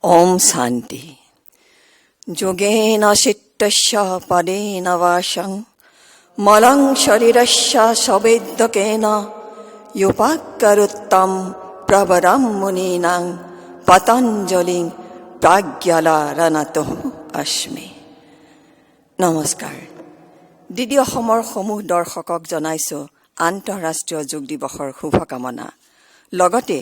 Om Shanti. Yogena Shittasya Padena Vashang Malang Sharirasya Saveddakena Yupakkaruttam Prabharam Muninang Patanjaling Pragyala Ranatoh Ashmi. Namaskar. দ্বিতীয় অসমৰ সমূহ দৰ্শকক জনাইছো আন্তঃৰাষ্ট্ৰীয় যোগ দিৱসৰ শুভকামনা। লগতে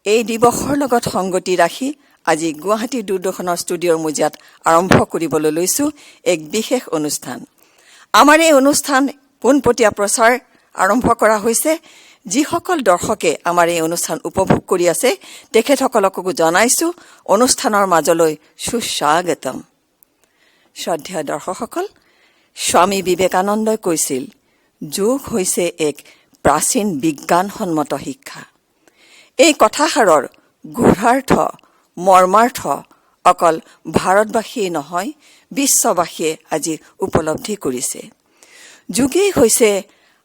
এই দিৱসৰ লগত সংগতি ৰাখি আজি গুৱাহাটী দূৰদৰ্শনৰ ষ্টুডিঅ'ৰ মজিয়াত আৰম্ভ কৰিবলৈ লৈছো এক বিশেষ অনুষ্ঠান। আমাৰ এই অনুষ্ঠান পোনপটীয়া প্ৰচাৰ আৰম্ভ কৰা হৈছে। যিসকল দৰ্শকে আমাৰ এই অনুষ্ঠান উপভোগ কৰি আছে তেখেতসকলকো জনাইছো অনুষ্ঠানৰ মাজলৈ সুস্বাগতম। শ্ৰদ্ধেয় দৰ্শকসকল, স্বামী বিবেকানন্দই কৈছিল, যোগ হৈছে এক প্ৰাচীন বিজ্ঞানসন্মত শিক্ষা। এই কথাষাৰৰ গূঢ়াৰ্থ মৰ্মাৰ্থ অকল ভাৰতবাসীয়ে নহয়, বিশ্ববাসীয়ে আজি উপলব্ধি কৰিছে। যোগেই হৈছে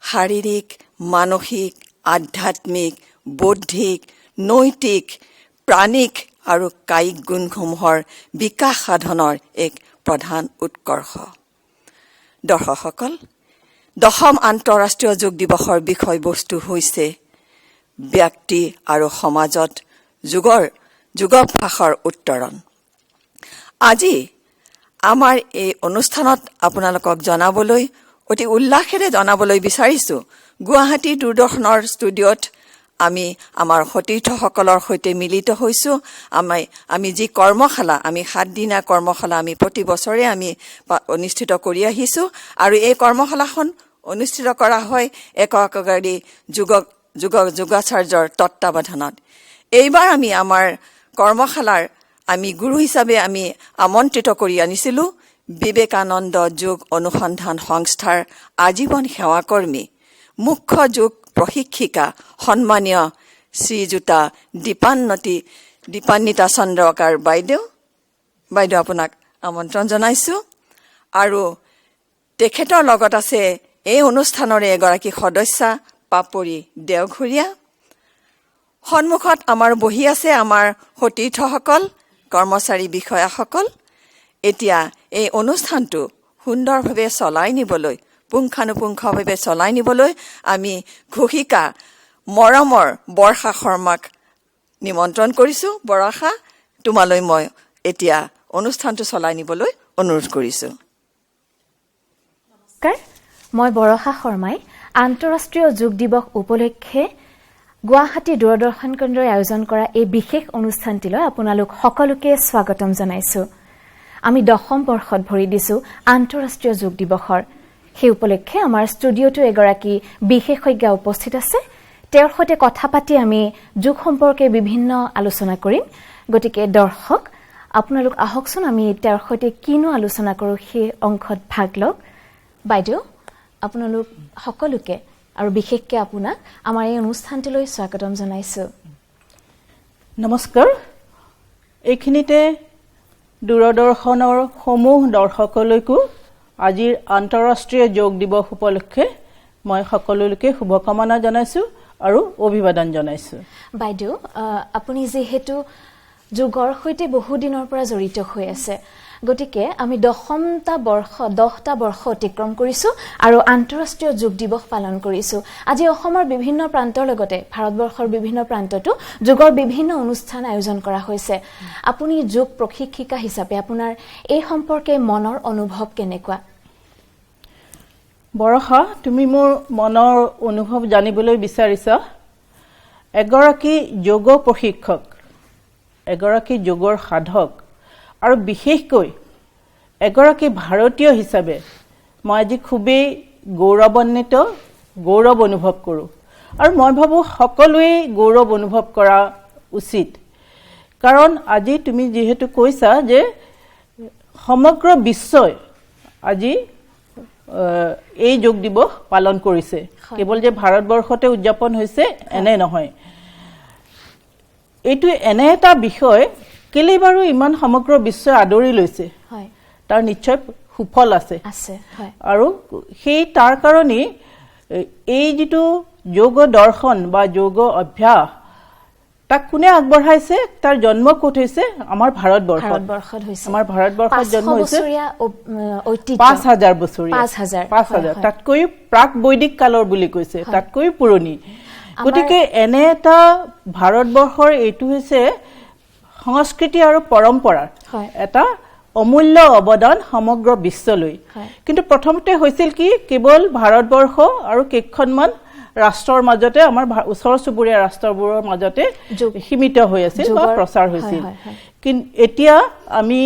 শাৰীৰিক, মানসিক, আধ্যাত্মিক, বৌদ্ধিক, নৈতিক, প্ৰাণিক আৰু কায়িক গুণসমূহৰ বিকাশ সাধনৰ এক প্ৰধান উৎকৰ্ষ। দৰ্শকসকল, দশম আন্তঃৰাষ্ট্ৰীয় যোগ দিৱসৰ বিষয়বস্তু হৈছে ব্যক্তি আৰু সমাজত যোগাভ্যাসৰ উত্তৰণ। আজি আমাৰ এই অনুষ্ঠানত আপোনালোকক জনাবলৈ অতি উল্লাসেৰে জনাবলৈ বিচাৰিছো, গুৱাহাটী দূৰদৰ্শনৰ ষ্টুডিঅ'ত আমি আমাৰ সতীৰ্থসকলৰ সৈতে মিলিত হৈছো। আমি যি কৰ্মশালা, আমি 7 দিনীয়া কৰ্মশালা আমি প্ৰতি বছৰে আমি অনুষ্ঠিত কৰি আহিছো আৰু এই কৰ্মশালাখন অনুষ্ঠিত কৰা হয় এককাৰী যোগাচাৰ্যৰ তত্বাৱধানত। এইবাৰ আমি আমাৰ কৰ্মশালাৰ আমি গুৰু হিচাপে আমি আমন্ত্ৰিত কৰি আনিছিলো বিবেকানন্দ যোগ অনুসন্ধান সংস্থাৰ আজীৱন সেৱাকৰ্মী, মুখ্য যোগ প্ৰশিক্ষিকা সন্মানীয় শ্ৰীযুতা দীপান্বিতা চন্দ্ৰকাৰ বাইদেউ আপোনাক আমন্ত্ৰণ জনাইছো। আৰু তেখেতৰ লগত আছে এই অনুষ্ঠানৰে এগৰাকী সদস্যা পাপৰি দেওঘৰীয়া। সন্মুখত আমাৰ বহি আছে আমাৰ সতীৰ্থসকল, কৰ্মচাৰী বিষয়াসকল। এতিয়া এই অনুষ্ঠানটো সুন্দৰভাৱে চলাই নিবলৈ, পুংখানুপুংখভাৱে চলাই নিবলৈ আমি ঘোষিকা মৰমৰ বৰ্ষা শৰ্মাক নিমন্ত্ৰণ কৰিছো। বৰ্ষা, তোমালৈ মই এতিয়া অনুষ্ঠানটো চলাই নিবলৈ অনুৰোধ কৰিছো। নমস্কাৰ, মই বৰ্ষা শৰ্মাই আন্তঃৰাষ্ট্ৰীয় যোগ দিৱস উপলক্ষে গুৱাহাটী দূৰদৰ্শন কেন্দ্ৰই আয়োজন কৰা এই বিশেষ অনুষ্ঠানটিলৈ আপোনালোক সকলোকে স্বাগতম জনাইছো। আমি 10ম বৰ্ষত ভৰি দিছো আন্তঃৰাষ্ট্ৰীয় যোগ দিৱসৰ। সেই উপলক্ষে আমাৰ ষ্টুডিঅ'টো এগৰাকী বিশেষজ্ঞা উপস্থিত আছে। তেওঁৰ সৈতে কথা পাতি আমি যোগ সম্পৰ্কে বিভিন্ন আলোচনা কৰিম। গতিকে দৰ্শক, আপোনালোক আহকচোন আমি তেওঁৰ সৈতে কিনো আলোচনা কৰো সেই অংশত ভাগ লওক। বাইদেউ, আপোনালোক সকলোকে আৰু বিশেষকৈ আপোনাক আমাৰ এই অনুষ্ঠানটিলৈ স্বাগতম জনাইছো। নমস্কাৰ। এইখিনিতে দূৰদৰ্শনৰ সমূহ দৰ্শকলৈকো আজিৰ আন্তঃৰাষ্ট্ৰীয় যোগ দিৱস উপলক্ষে মই সকলোকে শুভকামনা জনাইছো আৰু অভিবাদন জনাইছো। বাইদেউ, আপুনি যিহেতু যোগৰ সৈতে বহু দিনৰ পৰা জড়িত হৈ আছে, গতিকে আমি 10টা বৰ্ষ অতিক্ৰম কৰিছো আৰু আন্তঃৰাষ্ট্ৰীয় যোগ দিৱস পালন কৰিছো। আজি অসমৰ বিভিন্ন প্ৰান্তৰ লগতে ভাৰতবৰ্ষৰ বিভিন্ন প্ৰান্ততো যোগৰ বিভিন্ন অনুষ্ঠান আয়োজন কৰা হৈছে। আপুনি যোগ প্ৰশিক্ষিকা হিচাপে আপোনাৰ এই সম্পৰ্কে মনৰ অনুভৱ কেনেকুৱা? বৰষা, তুমি মোৰ মনৰ অনুভৱ জানিবলৈ বিচাৰিছা। এগৰাকী যোগ প্ৰশিক্ষক, এগৰাকী যোগৰ সাধক আৰু বিশেষকৈ এগৰাকী ভাৰতীয় হিচাপে মই আজি খুবেই গৌৰৱান্বিত, গৌৰৱ অনুভৱ কৰোঁ। আৰু মই ভাবোঁ সকলোৱে গৌৰৱ অনুভৱ কৰা উচিত। কাৰণ আজি তুমি যিহেতু কৈছা যে সমগ্ৰ বিশ্বই আজি এই যোগ দিৱস পালন কৰিছে, কেৱল যে ভাৰতবৰ্ষতে উদযাপন হৈছে এনে নহয়। এইটো এনে এটা বিষয় কেলে বাৰু ইমান সমগ্ৰ বিশ্বই আদৰি লৈছে, তাৰ নিশ্চয় সুফল আছে। আৰু সেই তাৰ কাৰণেই এই যিটো যোগ দৰ্শন বা যোগ অভ্যাস তাক কোনে আগবঢ়াইছে তাৰ জন্ম ক'ত হৈছে আমাৰ ভাৰতবৰ্ষত হৈছে আমাৰ ভাৰতবৰ্ষত জন্ম হৈছে 5000 বছৰীয়া 5000 তাতকৈ প্ৰাক বৈদিক কালৰ বুলি কৈছে তাতকৈ পুৰণি গতিকে এনে এটা ভাৰতবৰ্ষৰ এইটো হৈছে সংস্কৃতি আৰু পৰম্পৰাৰ এটা অমূল্য অৱদান সমগ্ৰ বিশ্বলৈ কিন্তু প্ৰথমতে হৈছিল কি কেৱল ভাৰতবৰ্ষ আৰু কেইখনমান ৰাষ্ট্ৰৰ মাজতে আমাৰ ওচৰ চুবুৰীয়া ৰাষ্ট্ৰবোৰৰ মাজতে সীমিত হৈ আছিল বা প্ৰচাৰ হৈছিল কিন্তু এতিয়া আমি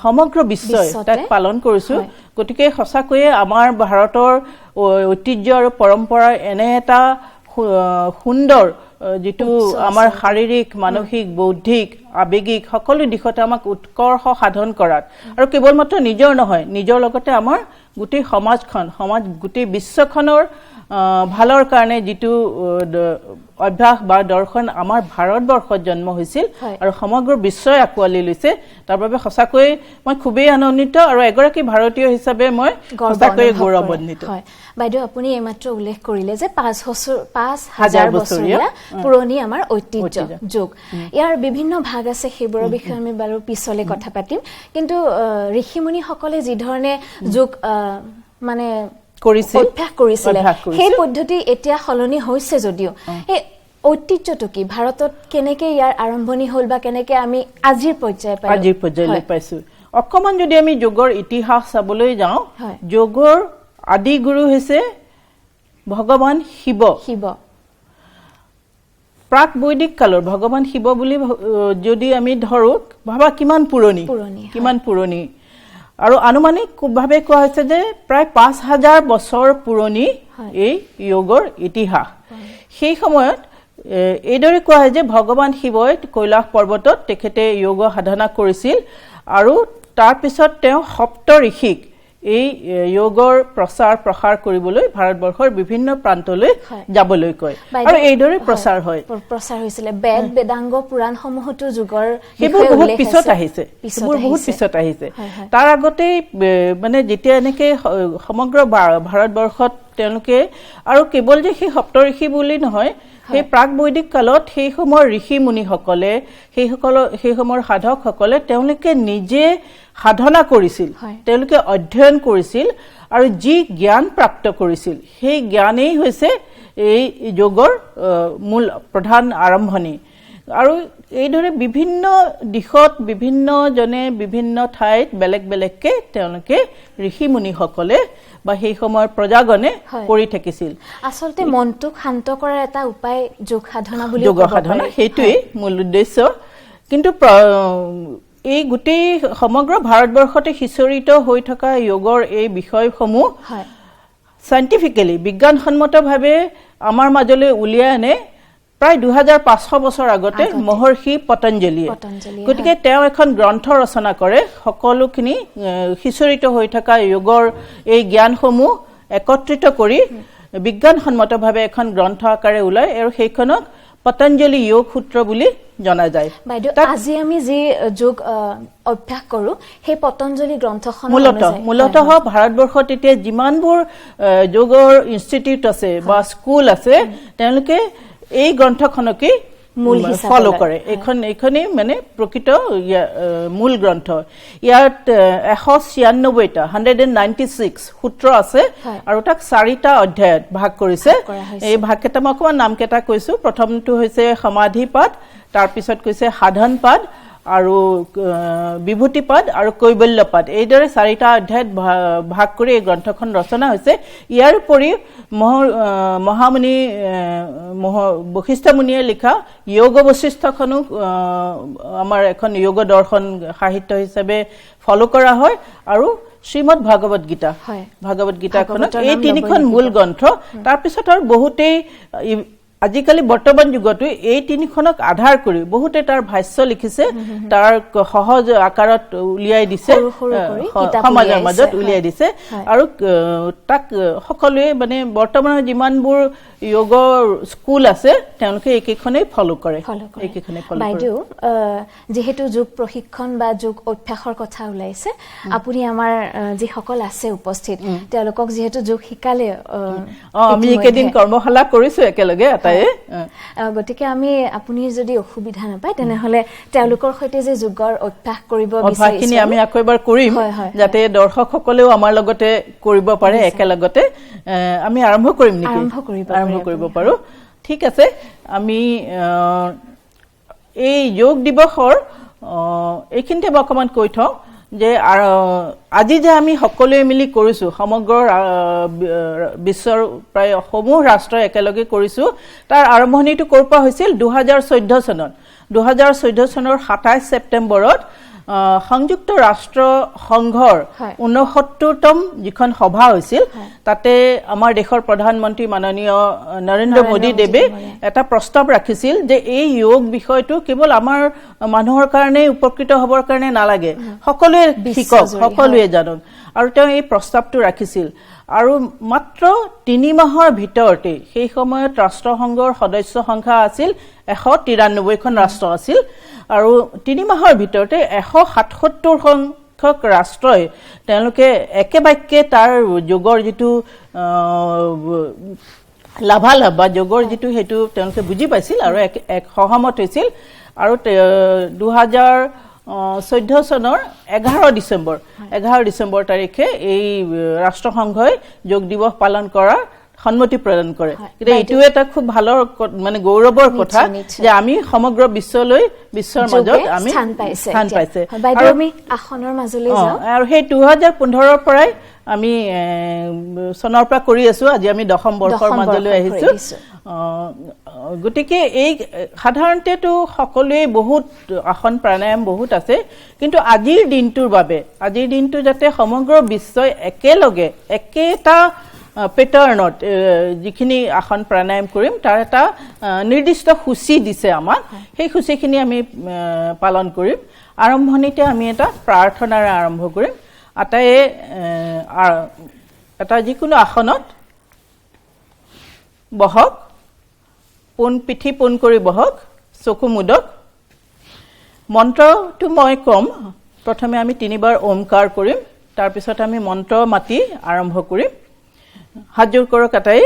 সমগ্ৰ বিশ্বই তাক পালন কৰিছো গতিকে সঁচাকৈয়ে আমাৰ ভাৰতৰ ঐতিহ্য আৰু পৰম্পৰাৰ এনে এটা সুন্দৰ যেটো আমাৰ শাৰীৰিক মানসিক বৌদ্ধিক আবেগিক সকলো দিশতে আমাক উৎকৰ্ষ সাধন কৰাত আৰু কেৱল মাত্ৰ নিজৰ নহয় নিজৰ লগতে আমাৰ গোটেই সমাজ গোটেই বিশ্বখনৰ ভালৰ কাৰণে যেটো অভ্যাস বা দৰ্শন আমাৰ ভাৰতবৰ্ষত জন্ম হৈছিল আৰু সমগ্ৰ বিশ্বই আকোৱালি লৈছে তাৰ বাবে সঁচাকৈ মই খুবেই আনন্দিত আৰু এগৰাকী ভাৰতীয় হিচাপে মই সঁচাকৈ গৌৰৱান্বিত হয় বাইদেউ আপুনি এইমাত্ৰ উল্লেখ কৰিলে যে 5000 বছৰীয়া পুৰণি আমাৰ ঐতিহ্য যোগ ইয়াৰ বিভিন্ন ভাগ আছে সেইবোৰৰ বিষয়ে আমি বাৰু পিছলে কথা পাতিম কিন্তু ঋষিমুনি সকলে যি ধৰণে যোগ মানে অভ্যাস কৰিছিল সেই পদ্ধতি এতিয়া সলনি হৈছে যদিও এই ঐতিহ্যটো কি ভাৰতত কেনেকৈ ইয়াৰ আৰম্ভণি হ'ল বা কেনেকৈ আমি আজিৰ পৰ্যায়লৈ পাইছো অকমান যদি আমি যোগৰ ইতিহাস চাবলৈ যাওঁ যোগৰ আদি গুৰু হৈছে ভগৱান শিৱ প্ৰাক বৈদিক কালৰ ভগৱান শিৱ বুলি যদি আমি ধৰো ভাবা কিমান পুৰণি আৰু আনুমানিক ভাৱে কোৱা হৈছে যে প্ৰায় 5000 বছৰ পুৰণি এই যোগৰ ইতিহাস সেই সময়ত এইদৰে কোৱা হয় যে ভগৱান শিৱই কৈলাশ পৰ্বতত তেখেতে যোগ সাধনা কৰিছিল আৰু তাৰ পিছত তেওঁ সপ্ত ঋষিক এই যোগৰ প্ৰসাৰ কৰিবলৈ ভাৰতবৰ্ষৰ বিভিন্ন প্ৰান্তলৈ যাবলৈ কয় আৰু এইদৰে প্ৰচাৰ হৈছিল বেদ বেদাংগ পুৰাণ সমূহতো যোগৰ সেইবোৰ বহুত পিছত আহিছে তাৰ আগতে মানে যেতিয়া এনেকে সমগ্ৰ ভাৰতবৰ্ষত তেওঁলোকে আৰু কেৱল যে সেই সপ্ত ঋষি বুলি নহয় সেই প্ৰাক বৈদিক কালত সেই সময়ৰ ঋষি মুনিসকলে সেই সময়ৰ সাধকসকলে তেওঁলোকে নিজে সাধনা কৰিছিল তেওঁলোকে অধ্যয়ন কৰিছিল আৰু যি জ্ঞান প্ৰাপ্ত কৰিছিল সেই জ্ঞানেই হৈছে এই যোগৰ মূল প্ৰধান আৰম্ভণি আৰু এইদৰে বিভিন্ন দিশত বিভিন্ন জনে বিভিন্ন ঠাইত বেলেগ বেলেগকে তেওঁলোকে ঋষি মুনিসকলে বা সেই সময়ৰ প্ৰজাগণে কৰি থাকিছিল আসলতে মনটোক শান্ত কৰাৰ এটা উপায় যোগ সাধনা বুলি যোগ সাধনা সেইটোৱেই মূল উদ্দেশ্য কিন্তু এই গোটেই সমগ্ৰ ভাৰতবৰ্ষতে সিঁচৰিত হৈ থকা যোগৰ এই বিষয়সমূহ সাইন্টিফিক্যালি বিজ্ঞানসন্মতভাৱে আমাৰ মাজলৈ উলিয়াই আনে প্ৰায় 2500 বছৰ আগতে মহৰ্ষি পতঞ্জলীয়ে গতিকে তেওঁ এখন গ্ৰন্থ ৰচনা কৰে সকলোখিনি সিঁচৰিত হৈ থকা যোগৰ এই জ্ঞানসমূহ একত্ৰিত কৰি বিজ্ঞানসন্মতভাৱে এখন গ্ৰন্থ আকাৰে ওলাই আৰু সেইখনক পতঞ্জলি যোগ সূত্ৰ বুলি জনা যায় বাইদেউ আজি আমি যি যোগ অভ্যাস কৰো সেই পতঞ্জলি গ্ৰন্থখন মূলতঃ ভাৰতবৰ্ষত এতিয়া যিমানবোৰ যোগৰ ইনষ্টিটিউট আছে বা স্কুল আছে তেওঁলোকে এই গ্ৰন্থখনকে ফলো কৰে এইখনেই মানে প্ৰকৃত মূল গ্ৰন্থ ইয়াত 196 সূত্ৰ আছে আৰু তাক 4টা অধ্যায়ত ভাগ কৰিছে এই ভাগকেইটা মই অকমান নামকেইটা কৈছো প্ৰথমটো হৈছে সমাধিপাদ তাৰ পিছত কৈছে সাধনপাদ আৰু বিভূতিপাদ আৰু কৈবল্যপাদ এইদৰে 4টা অধ্যায়ত ভাগ কৰি এই গ্ৰন্থখন ৰচনা হৈছে ইয়াৰ উপৰি মহামুনি বশিষ্ঠ মুনিয়ে লিখা যোগ বশিষ্ঠখনো আমাৰ এখন যোগ দৰ্শন সাহিত্য হিচাপে ফলো কৰা হয় আৰু শ্ৰীমদ ভাগৱত গীতাখনক এই তিনিখন মূল গ্ৰন্থ তাৰ পিছত আৰু বহুতেই আজিকালি বৰ্তমান যুগতো এই তিনিখনক আধাৰ কৰি বহুতে তাৰ ভাষ্য লিখিছে তাৰ সহজ আকাৰত উলিয়াই দিছে সমাজৰ মাজত উলিয়াই দিছে আৰু তাক সকলোৱে মানে বৰ্তমানৰ যিমানবোৰ যোগৰ স্কুল আছে তেওঁলোকে এইকেইখনেই ফলো কৰে বাইদেউ যেহেতু যোগ প্ৰশিক্ষণ বা যোগ অভ্যাসৰ কথা ওলাইছে আপুনি আমাৰ যিসকল আছে উপস্থিত তেওঁলোকক যেহেতু যোগ শিকালে আমি একেদিন কৰ্মশালা কৰিছো একেলগে কথাই গতিকে আমি আপুনি যদি অসুবিধা নাপায় তেনেহলে তেওঁলোকৰ সৈতে যে যোগৰ অভ্যাস কৰিব বিচাৰিছো আমি আকৌ এবাৰ কৰিম যাতে দৰ্শকসকলেও আমাৰ লগতে কৰিব পাৰে একেলগতে আমি আৰম্ভ কৰিম নেকি আৰম্ভ কৰিব পাৰো ঠিক আছে আমি এই যোগ দিৱসৰ এইখিনিতে অকমান কৈ থওঁ যে আজি যে আমি সকলোৱে মিলি কৰিছো সমগ্ৰ বিশ্বৰ প্ৰায় সমূহ ৰাষ্ট্ৰ একেলগে কৰিছো তাৰ আৰম্ভণিটো ক'ৰ পৰা হৈছিল 2014 চনত 2014 চনৰ 27 ছেপ্টেম্বৰত সংযুক্ত ৰাষ্ট্ৰ সংঘৰ 69তম যিখন সভা হৈছিল তাতে আমাৰ দেশৰ প্ৰধানমন্ত্ৰী মাননীয় নৰেন্দ্ৰ মোদী দেৱে এটা প্ৰস্তাৱ ৰাখিছিল যে এই যোগ বিষয়টো কেৱল আমাৰ মানুহৰ কাৰণে উপকৃত হ'বৰ কাৰণে নালাগে সকলোৱে শিকক সকলোৱে জানক আৰু তেওঁ এই প্ৰস্তাৱটো ৰাখিছিল আৰু মাত্ৰ 3 মাহৰ ভিতৰতে সেই সময়ত ৰাষ্ট্ৰসংঘৰ সদস্য সংখ্যা আছিল 193খন ৰাষ্ট্ৰ আছিল আৰু 3 মাহৰ ভিতৰতে 177 সংখ্যক ৰাষ্ট্ৰই তেওঁলোকে একেবাক্যে তাৰ যোগৰ যেটো লাভালাভ বা যোগৰ যেটো হেতু তেওঁলোকে বুজি পাইছিল আৰু এক সহমত হৈছিল আৰু 2014 চনৰ 11 ডিসেম্বৰ তাৰিখে এই ৰাষ্ট্ৰসংঘই যোগ দিৱস পালন কৰা সন্মতি প্ৰদান কৰে কিন্তু এটো এটা খুব ভালৰ মানে গৌৰৱৰ কথা যে আমি সমগ্ৰ বিশ্বৰ মাজত আমি স্থান পাইছে বাইদেউ আমি আসনৰ মাজলৈ যাও আৰু সেই 2015 পৰাই আমি চনৰ পৰা কৰি আছো আজি আমি 10ম বৰ্ষৰ মাজলৈ আহিছো গতিকে এই সাধাৰণতে তো সকলোৱে বহুত আসন প্ৰাণায়াম বহুত আছে কিন্তু আজিৰ দিনটো যাতে সমগ্ৰ বিশ্বই একেলগে একেটা পেটাৰ্ণত যিখিনি আসন প্ৰাণায়াম কৰিম তাৰ এটা নিৰ্দিষ্ট সূচী দিছে আমাক সেই সূচীখিনি আমি পালন কৰিম আৰম্ভণিতে আমি এটা প্ৰাৰ্থনাৰে আৰম্ভ কৰিম আটায়ে এটা যিকোনো আসনত বহক পিঠি পোন কৰি বহক চকু মুদক মন্ত্ৰটো মই কম প্ৰথমে আমি 3বাৰ ওমকাৰ কৰিম তাৰ পিছত আমি মন্ত্ৰ মাতি আৰম্ভ কৰিম হাত জোৰ কৰক আটাই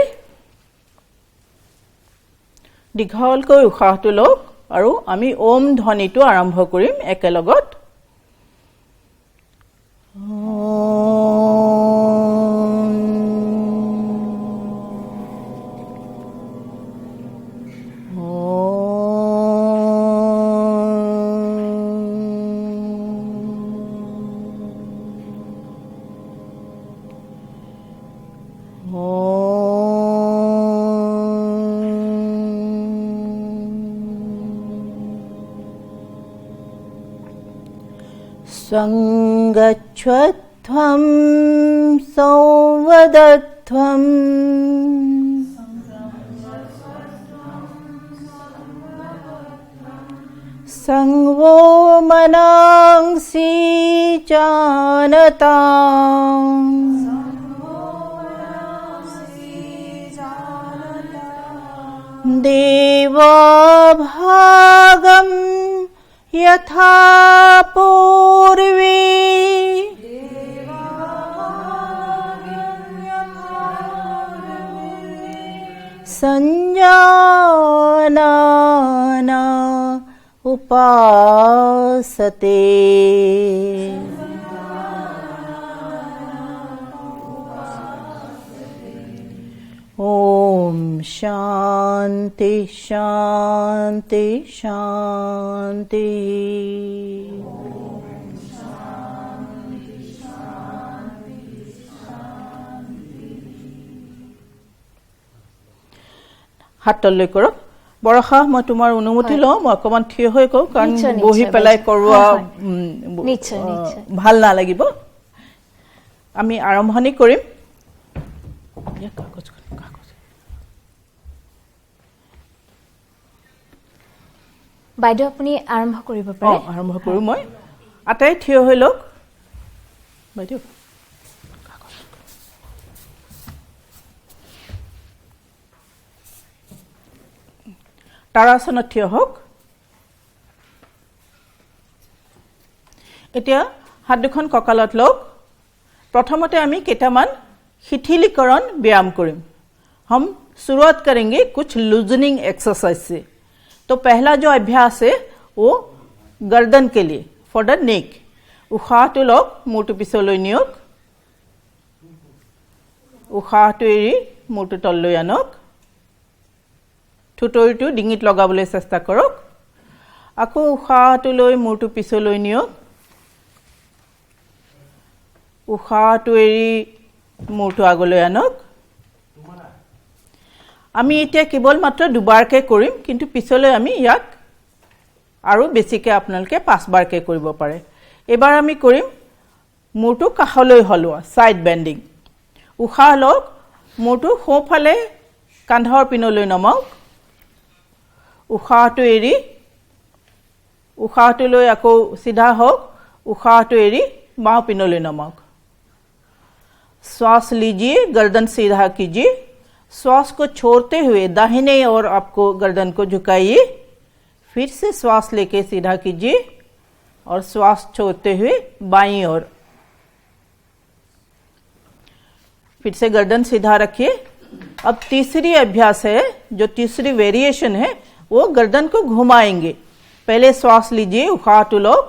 দীঘলকৈ উশাহটো লওক আৰু আমি ওম ধ্বনিটো আৰম্ভ কৰিম একেলগত Sangachvathvam Sauvadathvam Sangvo Manangsi Janatam Deva Bhagam Yatha Purvi Sanjana Upasate Om Shanti Shanti Shanti হাতলৈ কৰক বৰখা মই তোমাৰ অনুমতি লওঁ মই অকমান থিয় হৈ কওঁ কাৰণ বহি পেলাই কৰোৱা নিশ্চয় ভাল নালাগিব আমি আৰম্ভণি কৰিম বাইদেউ আপুনি আৰম্ভ কৰিব পাৰে আৰম্ভ কৰো মই আটাই থিয় হৈ লওক বাইদেউ তাৰাসনত থিয় হওক এতিয়া হাত দুখন কঁকালত লওক প্ৰথমতে আমি কেইটামান শিথিলীকৰণ ব্যায়াম কৰিম हम शुरुआत करेंगे कुछ लूजनिंग एक्सरसाइज से। तो पहला जो अभ्यास है वो गर्दन के लिए, फॉर द नेक। उशाहটো লওক, মূৰটো পিছলৈ নিয়ক, উশাহটো এৰি মূৰটো তললৈ আনক, ঠুটৰিটো ডিঙিত লগাবলৈ চেষ্টা কৰক, আকৌ উশাহটো লৈ মূৰটো পিছলৈ নিয়ক, উশাহটো এৰি মূৰটো আগলৈ আনক। আমি এতিয়া কেৱল মাত্ৰ দুবাৰকৈ কৰিম, কিন্তু পিছলৈ আমি ইয়াক আৰু বেছিকৈ আপোনালোকে 5 বাৰকৈ কৰিব পাৰে। এবাৰ আমি কৰিম মূৰটো কাষলৈ হলোৱা, সাইড বেন্ডিং। উশাহ লওক, মূৰটো সোঁফালে কান্ধৰ পিনলৈ নমাওক, উশাহটো এৰি উশাহটো লৈ আকৌ সিধা হওক, উশাহটো এৰি বাওঁ পিনলৈ নমাওক। श्वास लीजिए, गर्दन सीधा कीजिए, श्वास को छोड़ते हुए दाहिने ओर आपको गर्दन को झुकाइए, फिर से श्वास लेके सीधा कीजिए और श्वास छोड़ते हुए बाईं ओर, फिर से गर्दन सीधा रखिए। अब तीसरी अभ्यास है, जो तीसरी वेरिएशन है, वो गर्दन को घुमाएंगे। पहले श्वास लीजिए, उशाहটো লওক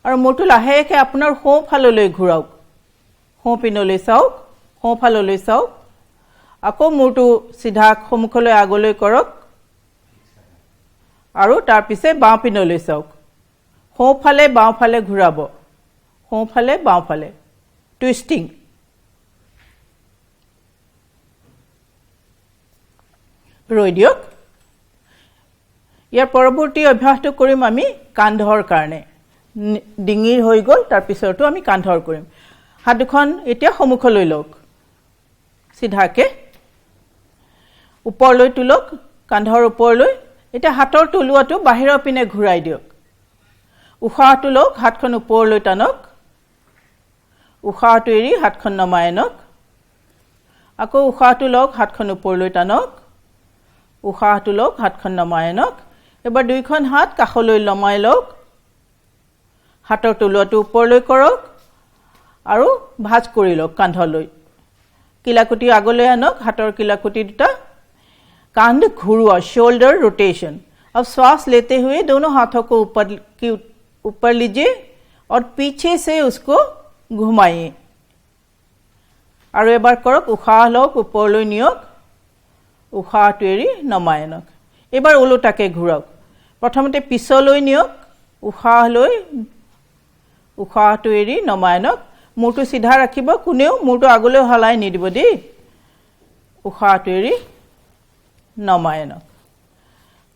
আৰু মূৰটো লাহেকৈ আপোনাৰ সোঁফাললৈ ঘূৰাওক, সোঁ পিনলৈ চাওক, সোঁফাললৈ চাওক, আকৌ মূৰটো সিধা সন্মুখলৈ আগলৈ কৰক আৰু তাৰ পিছে বাওঁ পিনলৈ চাওক, সোঁফালে বাওঁফালে ঘূৰাব, সোঁফালে বাওঁফালে, টুইষ্টিং। ৰৈ দিয়ক। ইয়াৰ পৰৱৰ্তী অভ্যাসটো কৰিম আমি কান্ধৰ কাৰণে। ডিঙিৰ হৈ গ'ল, তাৰ পিছতো আমি কান্ধৰ কৰিম। হাত দুখন এতিয়া সন্মুখলৈ লওক, সিধাকে ওপৰলৈ তোলক, কান্ধৰ ওপৰলৈ। এতিয়া হাতৰ তলুৱাটো বাহিৰৰ পিনে ঘূৰাই দিয়ক। উশাহটো লওক, হাতখন ওপৰলৈ টানক, উশাহটো এৰি হাতখন নমাই আনক, আকৌ উশাহটো লওক, হাতখন ওপৰলৈ টানক, উশাহটো লওক, হাতখন নমাই আনক। এবাৰ দুইখন হাত কাষলৈ নমাই লওক, হাতৰ তলুৱাটো ওপৰলৈ কৰক আৰু ভাঁজ কৰি লওক কান্ধলৈ। কিলাকুটি আগলৈ আনক, হাতৰ কিলাকুটি দুটা, कांध घुरुआ, शोल्डर रोटेशन। अब श्वास लेते हुए दोनों हाथों को ऊपर लीजिए और पीछे से उसको घुमाइए। और एक बार करक, उशाह लওক, ऊपरলৈ নিয়ক, উশাহটো এৰি নমাই আনক। এবাৰ ওলোটাকে ঘূৰাওক। প্ৰথমতে পিছলৈ নিয়ক, উশাহ লৈ উশাহটো এৰি নমাই আনক। মূৰটো সিধা ৰাখিব, কোনেও মূৰটো আগলৈ হলাই নিদিব দেই। উশাহটো এৰি নমাই আনক।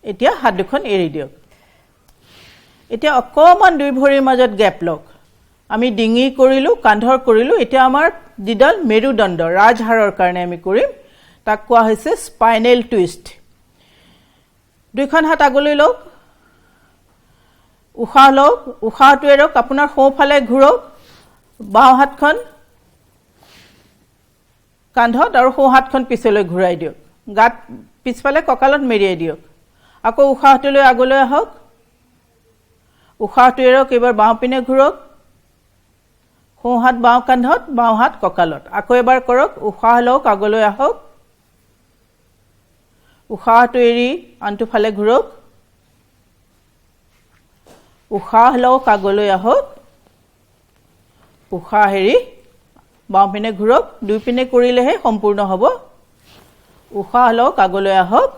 এতিয়া হাত দুখন এৰি দিয়ক। এতিয়া অকণমান দুই ভৰিৰ মাজত গেপ লওক। আমি ডিঙি কৰিলোঁ, কান্ধৰ কৰিলোঁ, এতিয়া আমাৰ যিডাল মেৰুদণ্ড, ৰাজহাড়ৰ কাৰণে আমি কৰিম, তাক কোৱা হৈছে স্পাইনেল টুইষ্ট। দুইখন হাত আগলৈ লওক, উশাহ লওক, উশাহটো এৰক, আপোনাৰ সোঁফালে ঘূৰক, বাওঁ হাতখন কান্ধত আৰু সোঁ হাতখন পিছলৈ ঘূৰাই দিয়ক। গাত পিছফালে কঁকালত মেৰিয়াই দিয়ক। আকৌ উশাহটো লৈ আগলৈ আহক, উশাহটো এৰক, এবাৰ বাওঁ পিনে ঘূৰক, সোঁ হাত বাওঁ কান্ধত, বাওঁ হাত কঁকালত। আকৌ এবাৰ কৰক, উশাহ লওক, আগলৈ আহক, উশাহটো এৰি আনটো ফালে ঘূৰক, উশাহ লওক, আগলৈ আহক, উশাহ এৰি বাওঁ পিনে ঘূৰক। দুই পিনে কৰিলেহে সম্পূৰ্ণ হ'ব। উশাহ লওক, আগলৈ আহক,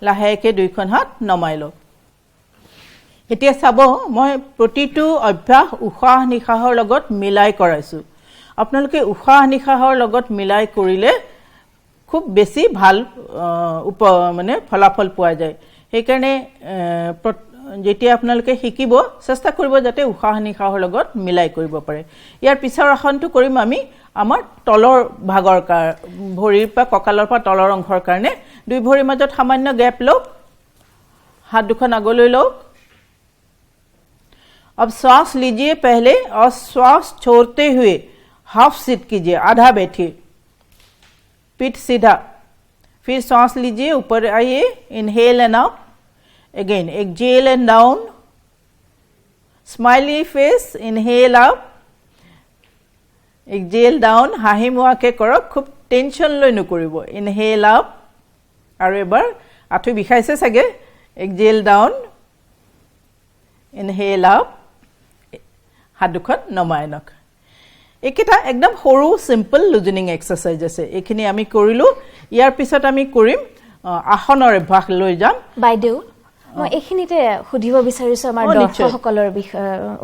লাহেকৈ দুইখন হাত নমাই লওক। এতিয়া চাব, মই প্ৰতিটো অভ্যাস উশাহ নিশাহৰ লগত মিলাই কৰাইছোঁ। আপোনালোকে উশাহ নিশাহৰ লগত মিলাই কৰিলে খুব বেছি ভাল ফলাফল পোৱা যায়। সেইকাৰণে যেতিয়া আপোনালোকে শিকিব, চেষ্টা কৰিব যাতে উশাহ নিশাহৰ লগত মিলাই কৰিব পাৰে। ইয়াৰ পিছৰ আসনটো কৰিম আমি আমাৰ তলৰ ভাগৰ ভৰিৰ পৰা কঁকালৰ পৰা তলৰ অংশৰ কাৰণে। দুই ভৰিৰ মাজত সামান্য গেপ লওক, হাত দুখন আগলৈ লওক। अब श्वास लीजिए पहले और श्वास छोड़ते हुए हाफ सिट कीजिए, आधा बैठिए, पीठ सीधा। फिर श्वास लीजिए, ऊपर आइए, inhale and out, again exhale and down, smiley face, inhale out, exhale down. हाहि मुआके करक, खूब টেনশ্যন লৈ নকৰিব ইনহেল আপ আৰু এবাৰ আঁঠু বিষাইছে চাগে এক্সহেল ডাউন ইনহেল আপ হাত দুখন নমাই আনক এইকেইটা একদম সৰু সিম্পল লুজনিং এক্সাৰসাইজ আছে এইখিনি আমি কৰিলো ইয়াৰ পিছত আমি কৰিম আসনৰ অভ্যাস লৈ যাম বাইদেউ মই এইখিনিতে সুধিব বিচাৰিছো আমাৰ দৰ্শকসকলৰ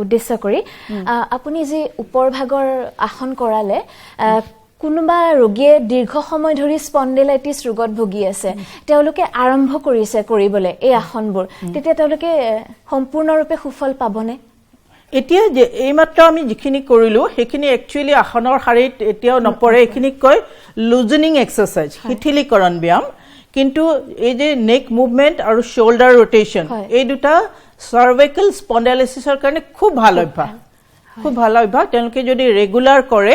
উদ্দেশ্য কৰি আপুনি যে ওপৰ ভাগৰ আসন কৰালে কোনোবা ৰোগীয়ে দীৰ্ঘ সময় ধৰি স্পন্ডিলাইটিছ ৰোগত ভুগি আছে তেওঁলোকে আৰম্ভ কৰিছে কৰিবলৈ এই আসনবোৰ তেতিয়া তেওঁলোকে সম্পূৰ্ণৰূপে সুফল পাবনে এতিয়া যে এইমাত্ৰ আমি যিখিনি কৰিলো সেইখিনি একচুয়ালি আসনৰ শাৰীত এতিয়াও নপৰে এইখিনি কয় লুজনিং এক্সাৰসাইজ শিথিলীকৰণ ব্যায়াম কিন্তু এই যে নেক মুভমেন্ট আৰু শোল্ডাৰ ৰোটেশন এই দুটা সাৰ্ভাইকেল স্পন্ডাইলিসিসৰ কাৰণে খুব ভাল অভ্যাস তেওঁলোকে যদি ৰেগুলাৰ কৰে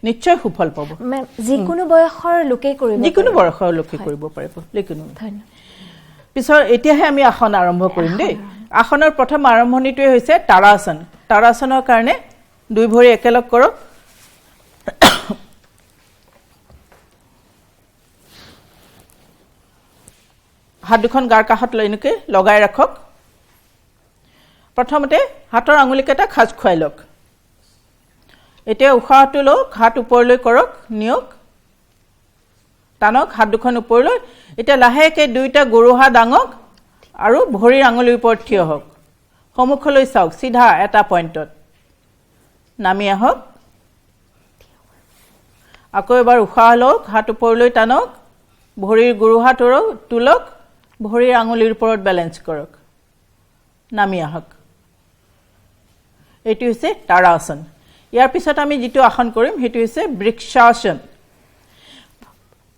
নিশ্চয় সুফল পাব যিকোনো বয়সৰ লোকে কৰিব পাৰিব লেকিন পিছৰ এতিয়াহে আমি আসন আৰম্ভ কৰিম দেই আসনৰ প্ৰথম আৰম্ভণিটোৱে হৈছে তাৰাসন তাৰাসনৰ কাৰণে দুই ভৰি একেলগ কৰক হাত দুখন গাৰ কাষত লৈনকে লগাই ৰাখক প্ৰথমতে হাতৰ আঙুলিকেটা খাজ খুৱাই লওক এতিয়া উশাহটো লওক হাত ওপৰলৈ কৰক নিয়ক টানক হাত দুখন ওপৰলৈ এতিয়া লাহেকে দুইটা গৰুহা ডাঙক আৰু ভৰিৰ আঙুলিৰ ওপৰত থিয় হওক সমুখলৈ চাওক সিধা এটা পইণ্টত নামি আহক আকৌ এবাৰ উশাহ লওক হাত ওপৰলৈ টানক ভৰিৰ গৰুহা তুলক ভৰিৰ আঙুলিৰ ওপৰত বেলেন্স কৰক নামি আহক এটো হৈছে তাৰাসন ইয়াৰ পিছত আমি যেটো আসন কৰিম হেতু হৈছে বৃক্ষাসন